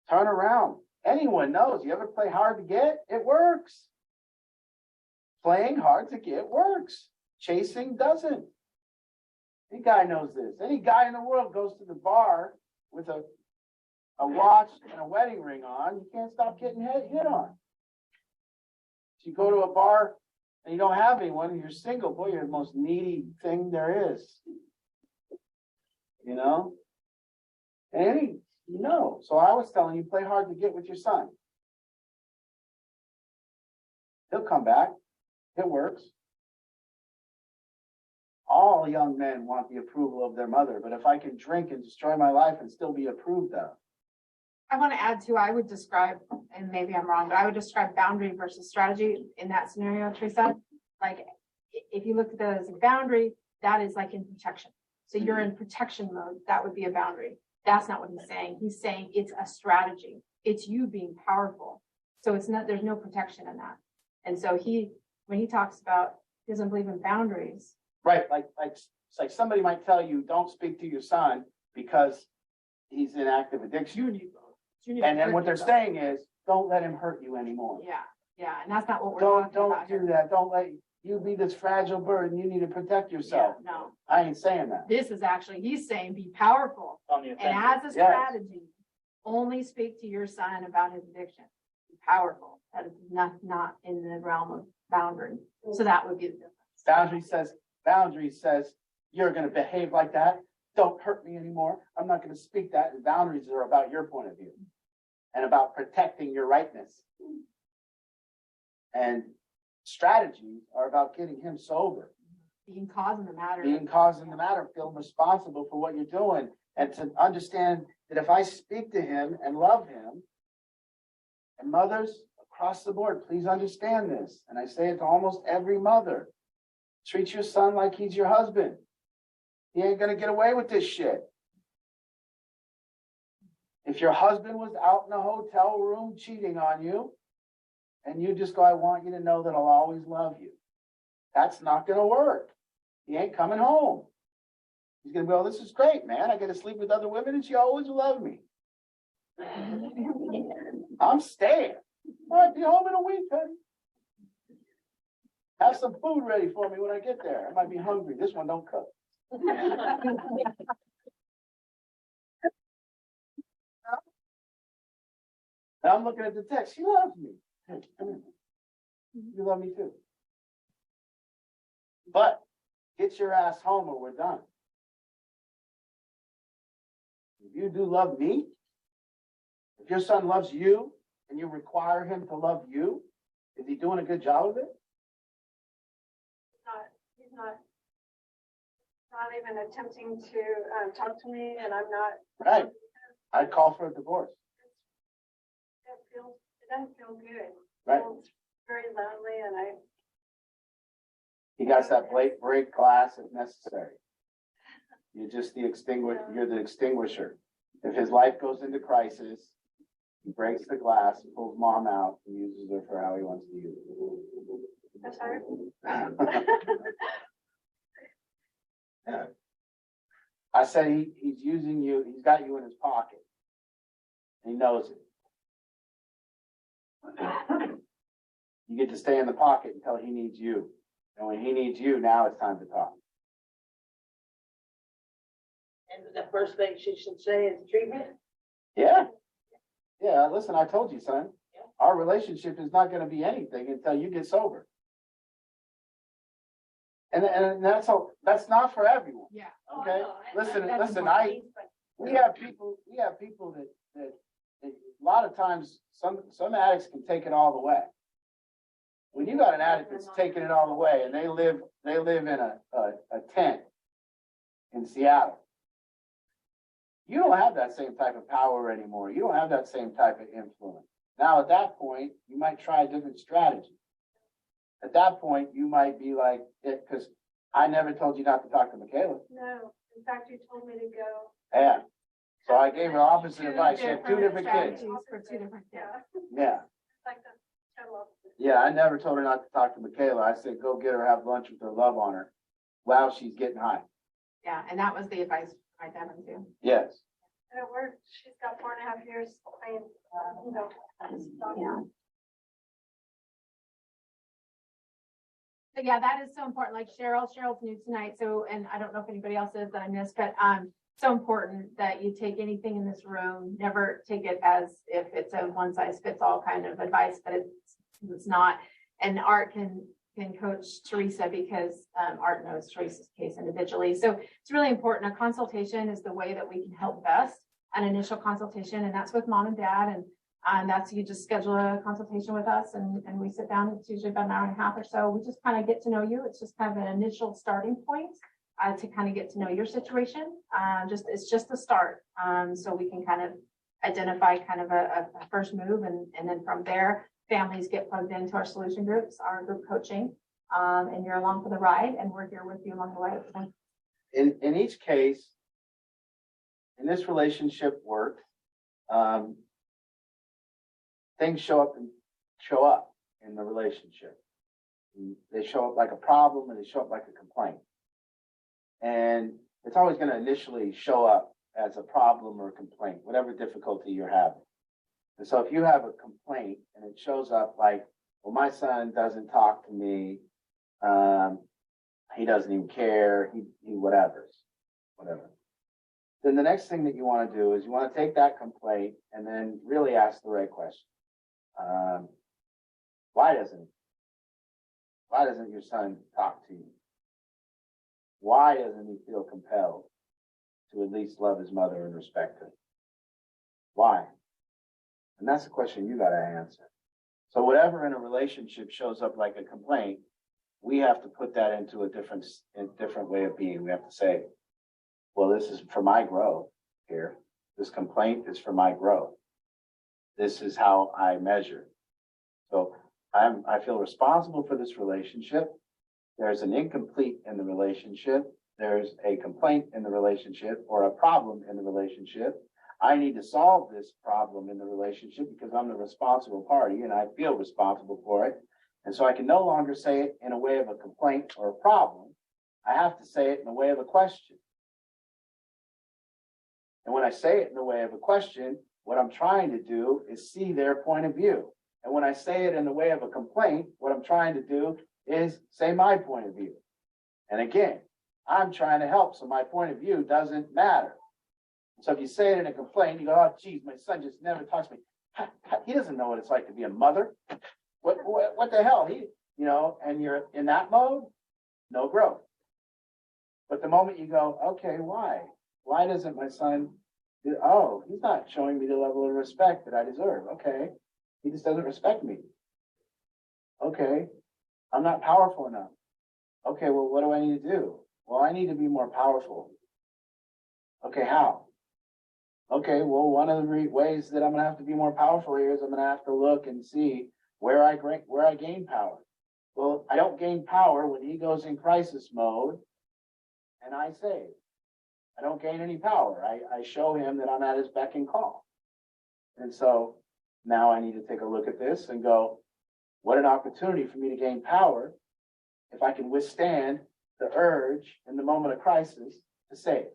Turn around. Anyone knows. You ever play hard to get? It works. Playing hard to get works. Chasing doesn't. Any guy knows this. Any guy in the world goes to the bar with a watch and a wedding ring on, you can't stop getting hit on. If you go to a bar and you don't have anyone and you're single, boy, you're the most needy thing there is. You know? And so I was telling you, play hard to get with your son. He'll come back. It works. All young men want the approval of their mother, but if I can drink and destroy my life and still be approved of. I want to add too, I would describe, and maybe I'm wrong, but I would describe boundary versus strategy in that scenario, Teresa. Like if you look at that as a boundary, that is like in protection. So you're in protection mode, that would be a boundary. That's not what he's saying. He's saying it's a strategy. It's you being powerful. So it's not, there's no protection in that. And so when he talks about, he doesn't believe in boundaries. Right, it's like somebody might tell you, don't speak to your son because he's in active addiction. And then what they're saying is, don't let him hurt you anymore. Yeah, and that's not what we're talking about. Don't do that. Don't let you be this fragile bird and you need to protect yourself. Yeah, no. I ain't saying that. This is actually, he's saying be powerful. And as a strategy, only speak to your son about his addiction. Be powerful. That is not in the realm of boundary. So that would be the difference. Boundary says, you're going to behave like that. Don't hurt me anymore. I'm not going to speak that. And boundaries are about your point of view and about protecting your rightness. And strategies are about getting him sober. Being cause in the matter. Feeling responsible for what you're doing. And to understand that if I speak to him and love him, and mothers across the board, please understand this. And I say it to almost every mother. Treat your son like he's your husband. He ain't gonna get away with this shit. If your husband was out in a hotel room cheating on you, and you just go, I want you to know that I'll always love you. That's not gonna work. He ain't coming home. He's gonna be, oh, this is great, man. I get to sleep with other women and she always love me. I'm staying. All right, be home in a week, honey. Have some food ready for me when I get there. I might be hungry. This one don't cook. And I'm looking at the text. She loves me. Hey, come here. You love me too. But get your ass home or we're done. If you do love me, if your son loves you and you require him to love you, is he doing a good job of it? He's not even attempting to talk to me, and I'm not. Right. I'd call for a divorce. It doesn't feel good. Right. It feels very lonely, and He got that break glass if necessary. You're just the you're the extinguisher. If his life goes into crisis, he breaks the glass, pulls mom out, and uses her for how he wants to use it. That's hard. Yeah. I said he's using you, he's got you in his pocket. He knows it. You get to stay in the pocket until he needs you. And when he needs you, now it's time to talk. And the first thing she should say is treatment. Yeah. Yeah, listen, I told you, son. Our relationship is not going to be anything until you get sober. And that's all, that's not for everyone. Yeah. Okay. Listen, That's listen, important. we have people that a lot of times some addicts can take it all the way. When you got an addict that's taking it all the way and they live in a tent in Seattle, you don't have that same type of power anymore. You don't have that same type of influence. Now, at that point, you might try a different strategy. At that point, you might be like, because I never told you not to talk to Michaela. No, in fact, you told me to go. Yeah. So I gave her opposite advice. She had two different kids. strategies for two different kids. Yeah, Yeah. it's like the total opposite. Yeah, I never told her not to talk to Michaela. I said, go get her, have lunch with her love on her while she's getting high. Yeah, and that was the advice my dad went to. Yes. And it worked. She's got 4.5 years playing, Yeah. But yeah, that is so important. Like Cheryl's new tonight. So, and I don't know if anybody else is that I missed, but so important that you take anything in this room, never take it as if it's a one size fits all kind of advice, but it's not. And Art can coach Teresa because Art knows Teresa's case individually. So it's really important. A consultation is the way that we can help best, an initial consultation, and that's with mom and dad. And that's, you just schedule a consultation with us and we sit down. It's usually about an hour and a half or so. We just kind of get to know you. It's just kind of an initial starting point to kind of get to know your situation. It's just a start. So we can kind of identify kind of a first move. And then from there, families get plugged into our solution groups, our group coaching, and you're along for the ride and we're here with you along the way. So, In each case, in this relationship work, things show up in the relationship. They show up like a problem and they show up like a complaint. And it's always going to initially show up as a problem or a complaint, whatever difficulty you're having. And so if you have a complaint and it shows up like, well, my son doesn't talk to me, he doesn't even care, he whatever. Then the next thing that you want to do is you want to take that complaint and then really ask the right question. Why doesn't your son talk to you? Why doesn't he feel compelled to at least love his mother and respect her? Why? And that's the question you got to answer. So whatever in a relationship shows up like a complaint, we have to put that into a different way of being. We have to say, well, this is for my growth here. This complaint is for my growth. This is how I measure. So I feel responsible for this relationship. There's an incomplete in the relationship. There's a complaint in the relationship or a problem in the relationship. I need to solve this problem in the relationship because I'm the responsible party and I feel responsible for it. And so I can no longer say it in a way of a complaint or a problem. I have to say it in a way of a question. And when I say it in the way of a question, what I'm trying to do is see their point of view. And when I say it in the way of a complaint, what I'm trying to do is say my point of view. And again, I'm trying to help, so my point of view doesn't matter. So if you say it in a complaint, you go, oh, geez, my son just never talks to me. He doesn't know what it's like to be a mother. What the hell? And you're in that mode, no growth. But the moment you go, okay, why? Why doesn't my son oh, he's not showing me the level of respect that I deserve. Okay. He just doesn't respect me. Okay. I'm not powerful enough. Okay, well, what do I need to do? Well, I need to be more powerful. Okay, how? Okay, well, one of the ways that I'm going to have to be more powerful here is I'm going to have to look and see where I gain power. Well, I don't gain power when he goes in crisis mode and I save. I don't gain any power. I show him that I'm at his beck and call. And so now I need to take a look at this and go, what an opportunity for me to gain power if I can withstand the urge in the moment of crisis to save.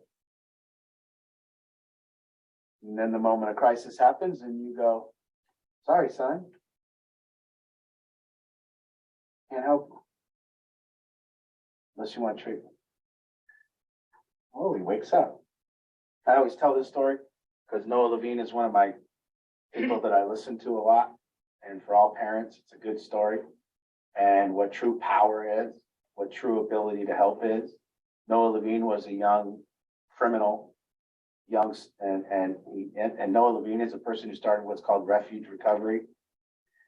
And then the moment of crisis happens and you go, sorry, son. Can't help you. Unless you want treatment. Oh, he wakes up. I always tell this story because Noah Levine is one of my people that I listen to a lot. And for all parents, it's a good story. And what true power is, what true ability to help is. Noah Levine was a young criminal, and Noah Levine is a person who started what's called refuge recovery.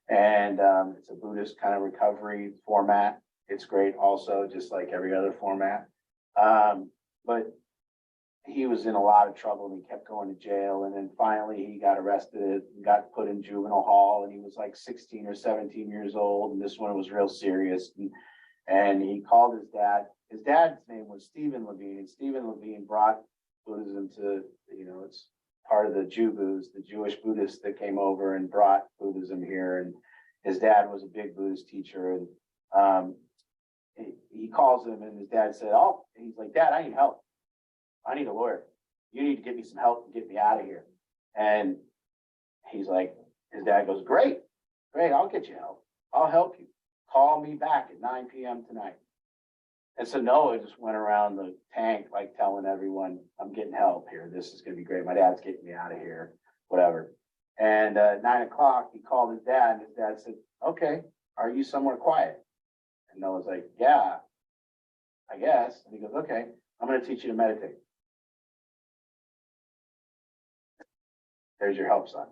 And it's a Buddhist kind of recovery format. It's great also, just like every other format. But he was in a lot of trouble and he kept going to jail. And then finally he got arrested and got put in juvenile hall. And he was like 16 or 17 years old. And this one was real serious. And he called his dad. His dad's name was Stephen Levine. And Stephen Levine brought Buddhism to, it's part of the Jubus, the Jewish Buddhists that came over and brought Buddhism here. And his dad was a big Buddhist teacher. And he calls him and his dad said, oh, and he's like, Dad, I need help. I need a lawyer. You need to get me some help and get me out of here. And he's like, his dad goes, great, I'll get you help. I'll help you. Call me back at 9 p.m. tonight. And so Noah just went around the tank, like telling everyone, I'm getting help here. This is going to be great. My dad's getting me out of here, whatever. And at 9 o'clock, he called his dad and his dad said, okay, are you somewhere quiet? And Noah's like, yeah, I guess. And he goes, okay, I'm going to teach you to meditate. There's your help, son.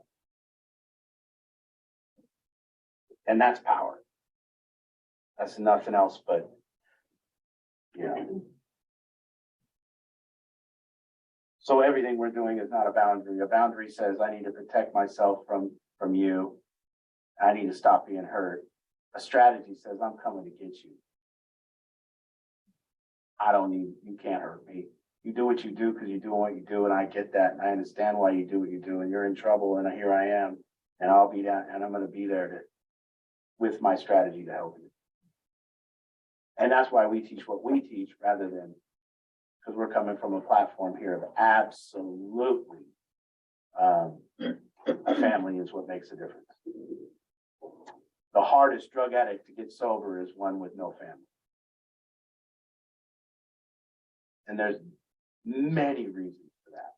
And that's power. That's nothing else but, So everything we're doing is not a boundary. A boundary says I need to protect myself from you. I need to stop being hurt. A strategy says I'm coming to get you. You can't hurt me. You do what you do because you're doing what you do, and I get that, and I understand why you do what you do, and you're in trouble, and here I am, and I'll be down, and I'm going to be there with my strategy to help you. And that's why we teach what we teach rather than, because we're coming from a platform here of absolutely, a family is what makes a difference. The hardest drug addict to get sober is one with no family. And there's many reasons for that.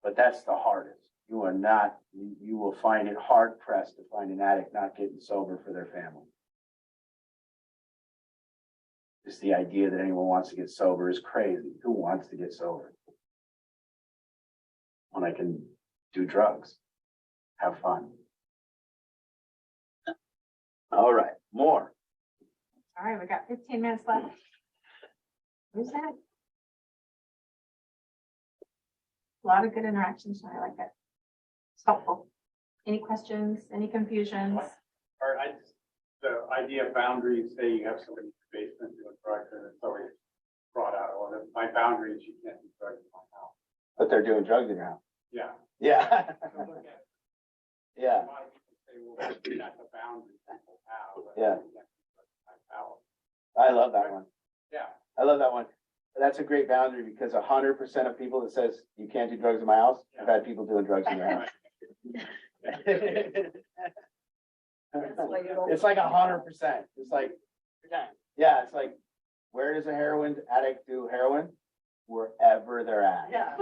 But that's the hardest. You will find it hard pressed to find an addict not getting sober for their family. Just the idea that anyone wants to get sober is crazy. Who wants to get sober? When I can do drugs, have fun. All right, more. All right, we got 15 minutes left. Who's that? A lot of good interactions. I like it. It's helpful. Any questions? Any confusions? The idea of boundaries, say you have somebody in the basement doing drugs and it's always brought out, well, my boundary is you can't do drugs in my house. But they're doing drugs in your house. Yeah. Yeah. Yeah. A lot of people say, well, that's a boundary people have. But Yeah. you can't do drugs in my house. I love that one. Yeah. I love that one. That's a great boundary because 100% of people that says you can't do drugs in my house, I've had people doing drugs in their house. It's like 100%. It's like, yeah, it's like, where does a heroin addict do heroin? Wherever they're at. Yeah.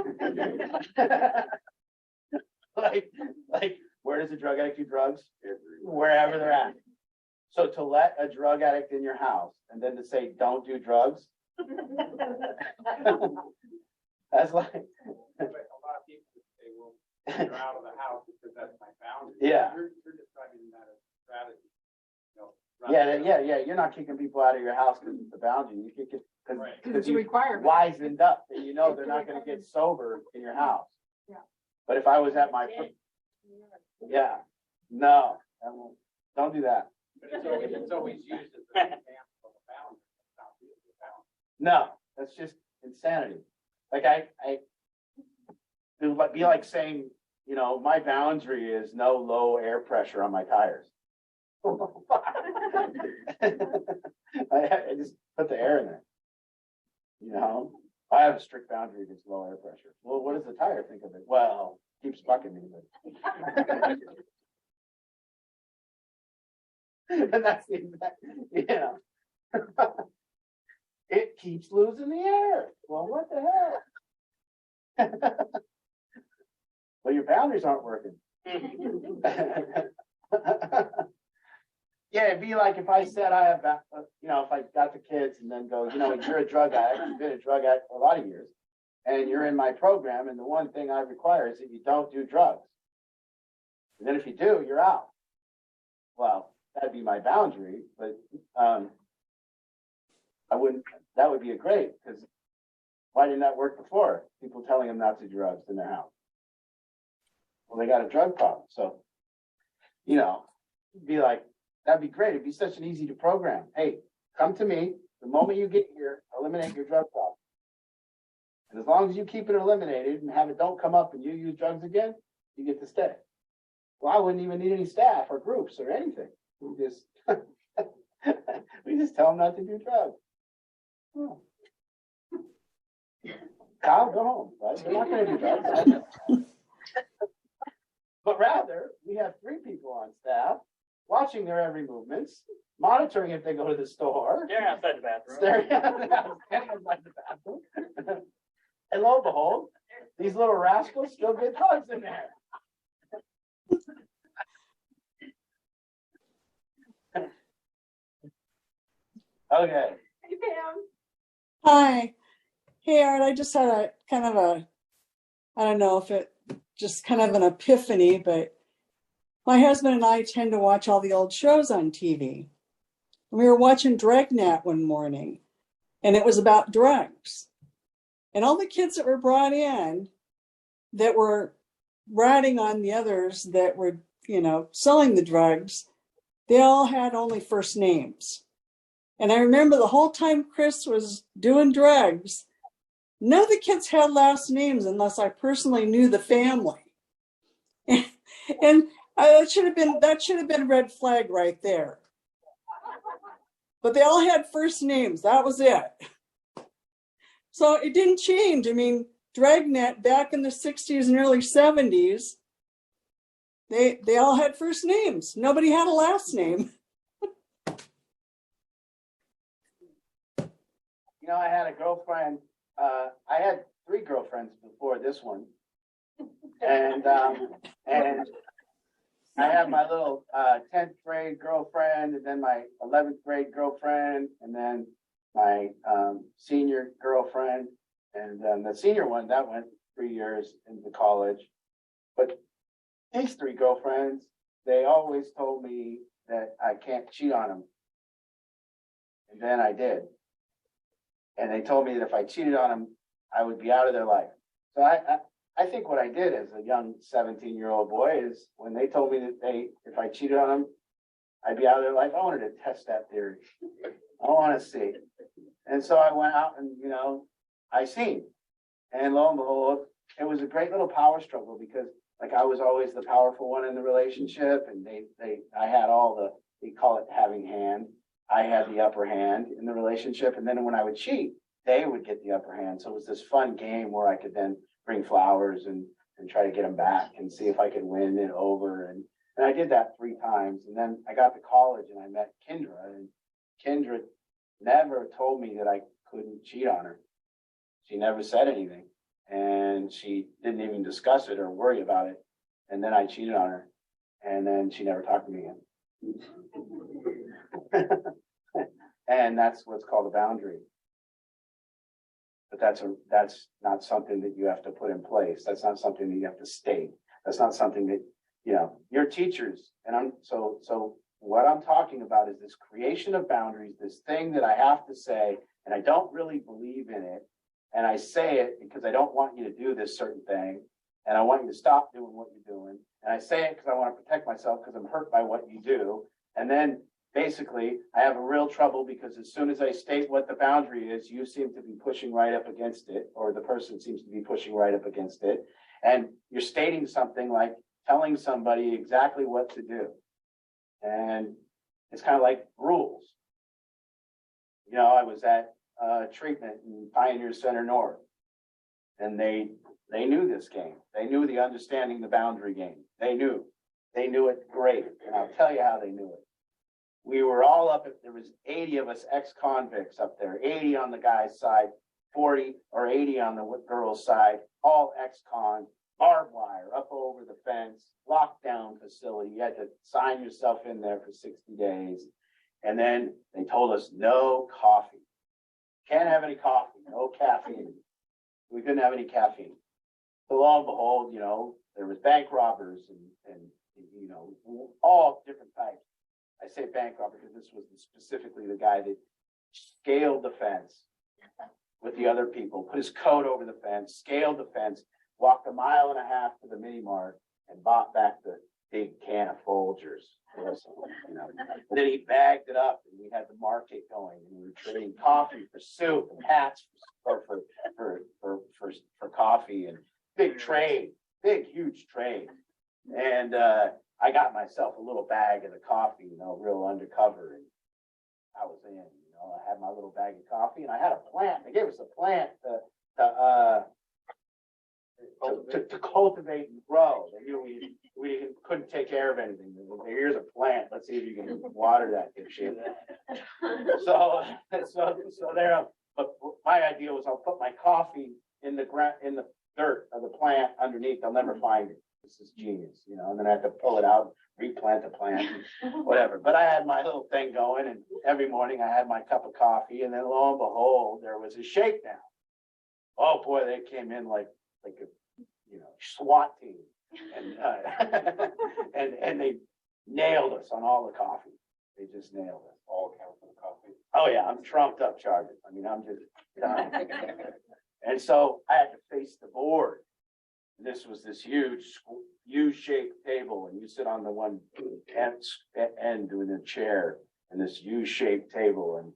like, where does a drug addict do drugs? Wherever they're at. So to let a drug addict in your house and then to say, don't do drugs. That's like. But a lot of people would say, well, you're out of the house because that's my boundary. Yeah. You're describing that as a strategy. Yeah. You're not kicking people out of your house because it's the boundary. You kick it because It's a you requirement. wisened up and you know they're not going to get sober in your house. Yeah. But if I was at my, no, don't do that. But it's always used as an example of a boundary. It's not really a boundary. No, that's just insanity. Like it would be like saying, you know, my boundary is no low air pressure on my tires. I just put the air in there. You know, I have a strict boundary against low air pressure. Well, what does the tire think of it? Well, keeps bucking me, but and that's the exact, yeah. It keeps losing the air. Well, what the hell? Well, your boundaries aren't working. Yeah, it'd be like if I said I have, you know, if I got the kids and then go, you know, you're a drug addict, you've been a drug addict for a lot of years, and you're in my program, and the one thing I require is that you don't do drugs. And then if you do, you're out. Well, that'd be my boundary, but I wouldn't, that would be a great, because why didn't that work before? People telling them not to do drugs in their house. Well, they got a drug problem. So, you know, it'd be like, that'd be great. It'd be such an easy to program. Hey, come to me. The moment you get here, eliminate your drug problem. And as long as you keep it eliminated and have it don't come up and you use drugs again, you get to stay. Well, I wouldn't even need any staff or groups or anything. We just we just tell them not to do drugs. Oh. Kyle, go home. Right? They're not going to do drugs. But rather, we have 3 people on staff watching their every movements, monitoring if they go to the store. Staring outside the bathroom. Staring outside the bathroom. And lo and behold, these little rascals still get drugs in there. Okay. Hey, Pam. Hi. Hey, Art, I just had a kind of a, I don't know if it just kind of an epiphany, but my husband and I tend to watch all the old shows on TV. We were watching Dragnet one morning, and it was about drugs. And all the kids that were brought in that were ratting on the others that were, you know, selling the drugs, they all had only first names. And I remember the whole time Chris was doing drugs, none of the kids had last names unless I personally knew the family. And that should have been a red flag right there. But they all had first names. That was it. So it didn't change. I mean, Dragnet back in the 60s and early 70s, they all had first names. Nobody had a last name. You know, I had a girlfriend. I had 3 girlfriends before this one, and I had my little 10th grade girlfriend, and then my 11th grade girlfriend, and then my senior girlfriend, and then the senior one that went 3 years into college. But these 3 girlfriends, they always told me that I can't cheat on them, and then I did. And they told me that if I cheated on them, I would be out of their life. So I think what I did as a young 17-year-old boy is when they told me that if I cheated on them, I'd be out of their life, I wanted to test that theory. I want to see. And so I went out and, you know, I seen. And lo and behold, it was a great little power struggle because like I was always the powerful one in the relationship, and I had all the, they call it having hand. I had the upper hand in the relationship, and then when I would cheat, they would get the upper hand. So it was this fun game where I could then bring flowers and try to get them back and see if I could win it over. And I did that 3 times. And then I got to college and I met Kendra, and Kendra never told me that I couldn't cheat on her. She never said anything, and she didn't even discuss it or worry about it. And then I cheated on her, and then she never talked to me again. And that's what's called a boundary. But that's not something that you have to put in place. That's not something that you have to state. That's not something that, you know, your teachers, and so what I'm talking about is this creation of boundaries, this thing that I have to say, and I don't really believe in it. And I say it because I don't want you to do this certain thing. And I want you to stop doing what you're doing. And I say it because I want to protect myself because I'm hurt by what you do. And then basically, I have a real trouble because as soon as I state what the boundary is, you seem to be pushing right up against it, or the person seems to be pushing right up against it. And you're stating something like telling somebody exactly what to do. And it's kind of like rules. You know, I was at treatment in Pioneer Center North, and they knew this game. They knew the understanding the boundary game. They knew it great. And I'll tell you how they knew it. We were all up at, there was 80 of us ex-convicts up there, 80 on the guy's side, 40 or 80 on the girl's side, all ex-con, barbed wire up over the fence, lockdown facility. You had to sign yourself in there for 60 days. And then they told us no coffee. Can't have any coffee, no caffeine. We couldn't have any caffeine. So lo and behold, you know, there was bank robbers and you know, all different types. I say bank robber because this was specifically the guy that scaled the fence with the other people, put his coat over the fence, scaled the fence, walked a mile and a half to the mini mart and bought back the big can of Folgers. You know, and then he bagged it up and we had the market going and we were trading coffee for soup and hats for coffee and big trade, big, huge trade. And I got myself a little bag of the coffee, you know, real undercover. And I was in, you know, I had my little bag of coffee and I had a plant. They gave us a plant to cultivate and grow. They knew we couldn't take care of anything. Here's a plant. Let's see if you can water that good shit. So there. But my idea was I'll put my coffee in the ground, in the dirt of the plant underneath. They'll never find it. This is genius, you know. And then I had to pull it out, replant the plant, whatever. But I had my little thing going, and every morning I had my cup of coffee, and then lo and behold, there was a shakedown. Oh boy, they came in like a, you know, SWAT team, and and they nailed us on all the coffee. They just nailed us. All account for the coffee. Oh yeah, I'm trumped up charges. I mean, I'm just done. And so I had to face the board. This was this huge U-shaped table, and you sit on the one end in a chair, and this U-shaped table. And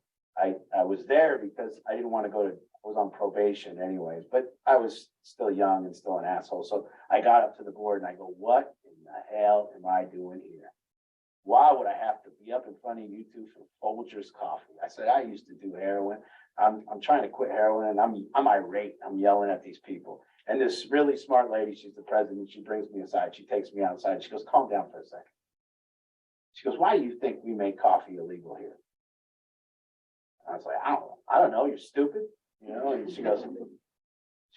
I was there because I didn't want to go to. I was on probation anyways, but I was still young and still an asshole. So I got up to the board and I go, "What in the hell am I doing here? Why would I have to be up in front of you two for Folgers coffee?" I said, "I used to do heroin. I'm trying to quit heroin, and I'm irate. I'm yelling at these people." And this really smart lady, she's the president. She brings me aside. She takes me outside. She goes, "Calm down for a second." She goes, "Why do you think we make coffee illegal here?" And I was like, I don't know. You're stupid, you know. And she goes,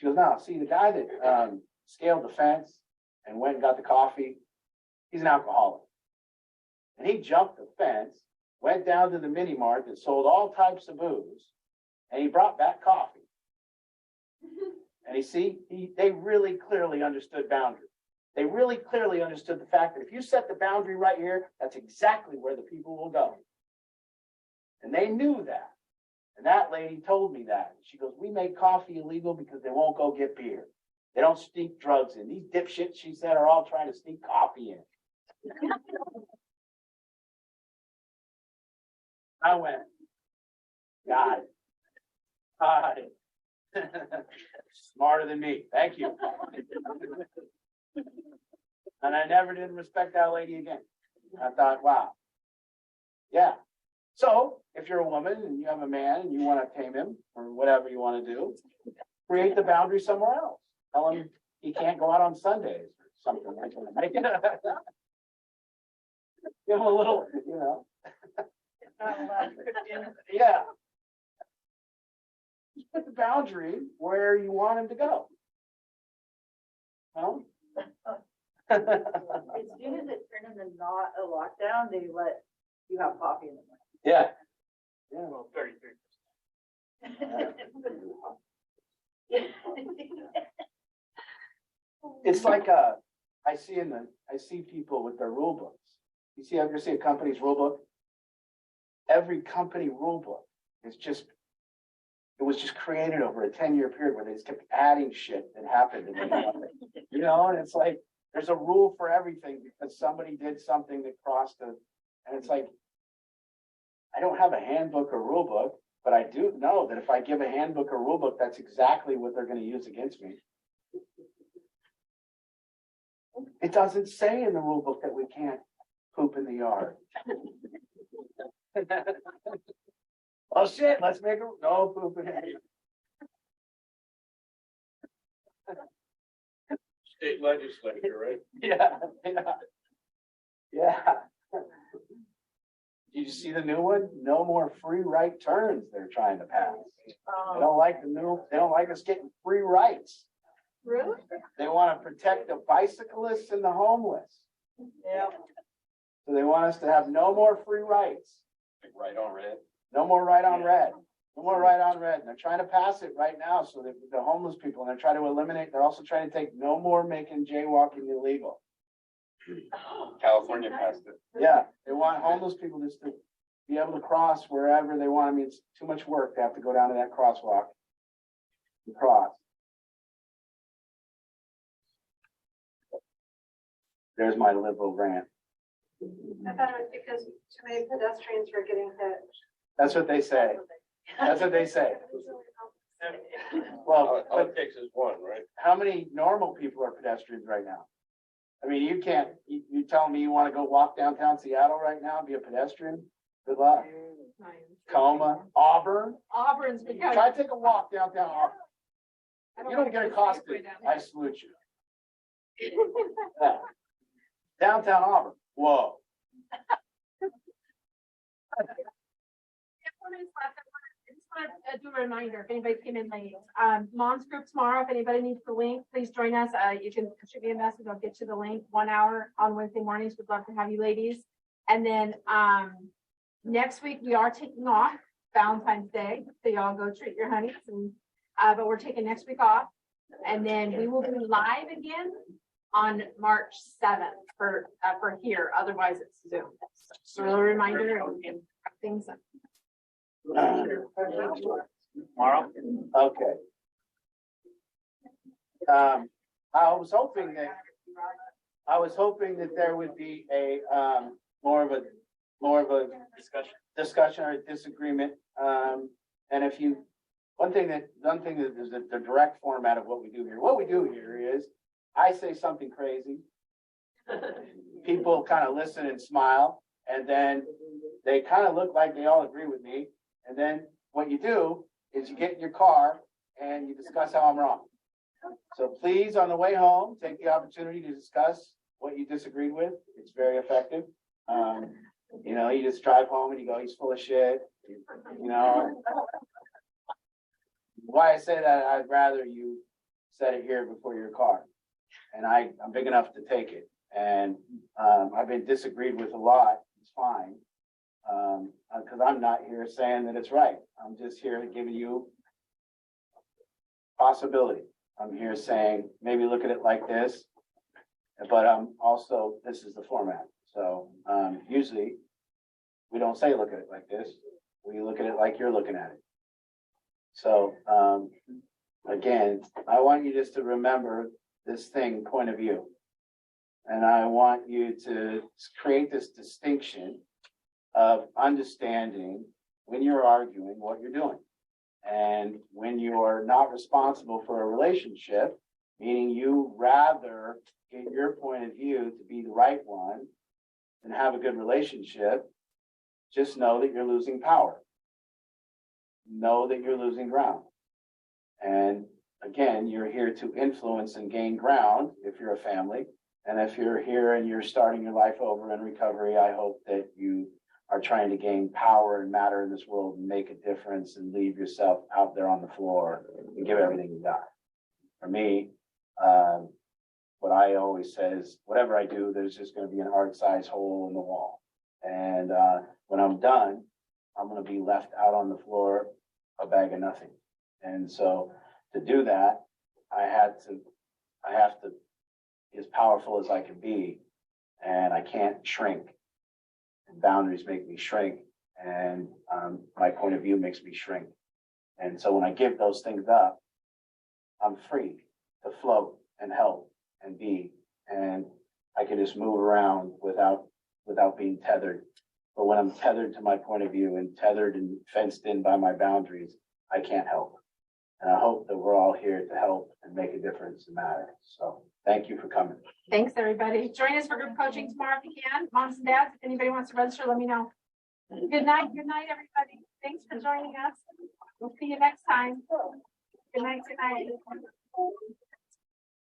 "No, see, the guy that scaled the fence and went and got the coffee, he's an alcoholic. And he jumped the fence, went down to the mini mart that sold all types of booze, and he brought back coffee." And they really clearly understood boundaries. They really clearly understood the fact that if you set the boundary right here, that's exactly where the people will go. And they knew that. And that lady told me that. She goes, "We make coffee illegal because they won't go get beer. They don't sneak drugs in. These dipshits," she said, "are all trying to sneak coffee in." I went, got it. Got it. Smarter than me. Thank you. And I never did respect that lady again. I thought, wow. Yeah. So if you're a woman and you have a man and you want to tame him or whatever you want to do, create the boundary somewhere else. Tell him he can't go out on Sundays or something like that. Give him a little, you know. Yeah. Just put the boundary where you want him to go. No? As soon as it turned into not a lockdown, they let you have coffee in the morning. Yeah. Yeah. Well, 33%. It's like I see people with their rule books. You ever see a company's rule book? Every company rule book it was just created over a 10-year period where they just kept adding shit that happened. You know, and it's like, there's a rule for everything because somebody did something that crossed and it's like, I don't have a handbook or rule book, but I do know that if I give a handbook or rule book, that's exactly what they're going to use against me. It doesn't say in the rule book that we can't poop in the yard. Oh shit, let's make a no poop in the yard. State legislature, right? Yeah, yeah. Yeah. Did you see the new one? No more free right turns they're trying to pass. They don't like they don't like us getting free rights. Really? They want to protect the bicyclists and the homeless. Yeah. So they want us to have no more free rights. Like right on red. No more right on red. No more right on red. And they're trying to pass it right now so that the homeless people, and they're trying to eliminate, they're also trying to take no more making jaywalking illegal. California passed it. Yeah, they want homeless people just to be able to cross wherever they want. I mean, it's too much work to have to go down to that crosswalk and cross. There's my liberal rant. I thought it was because too many pedestrians were getting hit. That's what they say. That's what they say. Well, All but it takes is one, right? how many normal people are pedestrians right now? I mean, you can't, you telling me you want to go walk downtown Seattle right now and be a pedestrian? Good luck. Tacoma, Auburn. Auburn's because. Try to take a walk downtown Auburn. I You don't like get to accosted, stay down I there. salute you. Yeah. Downtown Auburn, whoa. I just want to do a reminder, if anybody came in late, Mom's group tomorrow, if anybody needs the link, please join us. You can shoot me a message, I'll get you the link, 1 hour on Wednesday mornings. We'd love to have you ladies. And then, next week we are taking off Valentine's Day, so y'all go treat your honeys and, but we're taking next week off. And then we will be live again on March 7th for here, otherwise it's Zoom. So a reminder and things. Tomorrow? Okay. I was hoping that there would be a, more of a discussion or a disagreement. And if you, one thing that is the direct format of what we do here. What we do here is I say something crazy. People kind of listen and smile, and then they kind of look like they all agree with me. And then what you do is you get in your car and you discuss how I'm wrong. So please, on the way home, take the opportunity to discuss what you disagreed with. It's very effective. You know, you just drive home and you go, he's full of shit. You know, why I say that, I'd rather you set it here before your car. And I'm big enough to take it. And I've been disagreed with a lot. It's fine. Because I'm not here saying that it's right. I'm just here giving you possibility. I'm here saying, maybe look at it like this, but also, this is the format. So usually we don't say look at it like this. We look at it like you're looking at it. So again, I want you just to remember this thing, point of view. And I want you to create this distinction of understanding when you're arguing what you're doing. And when you're not responsible for a relationship, meaning you rather get your point of view to be the right one and have a good relationship, just know that you're losing power. Know that you're losing ground. And again, you're here to influence and gain ground if you're a family. And if you're here and you're starting your life over in recovery, I hope that you are trying to gain power and matter in this world and make a difference and leave yourself out there on the floor and give everything you got. For me, what I always say is, whatever I do, there's just going to be an art-sized hole in the wall. And when I'm done, I'm going to be left out on the floor, a bag of nothing. And so to do that, I have to be as powerful as I can be, and I can't shrink. Boundaries make me shrink, and my point of view makes me shrink. And so when I give those things up, I'm free to float and help and be, and I can just move around without being tethered But when I'm tethered to my point of view and tethered and fenced in by my boundaries, I can't help. And I hope that we're all here to help and make a difference and matter. So thank you for coming. Thanks, everybody. Join us for group coaching tomorrow if you can. Moms and dads, if anybody wants to register, let me know. Good night, everybody. Thanks for joining us. We'll see you next time. Good night, good night.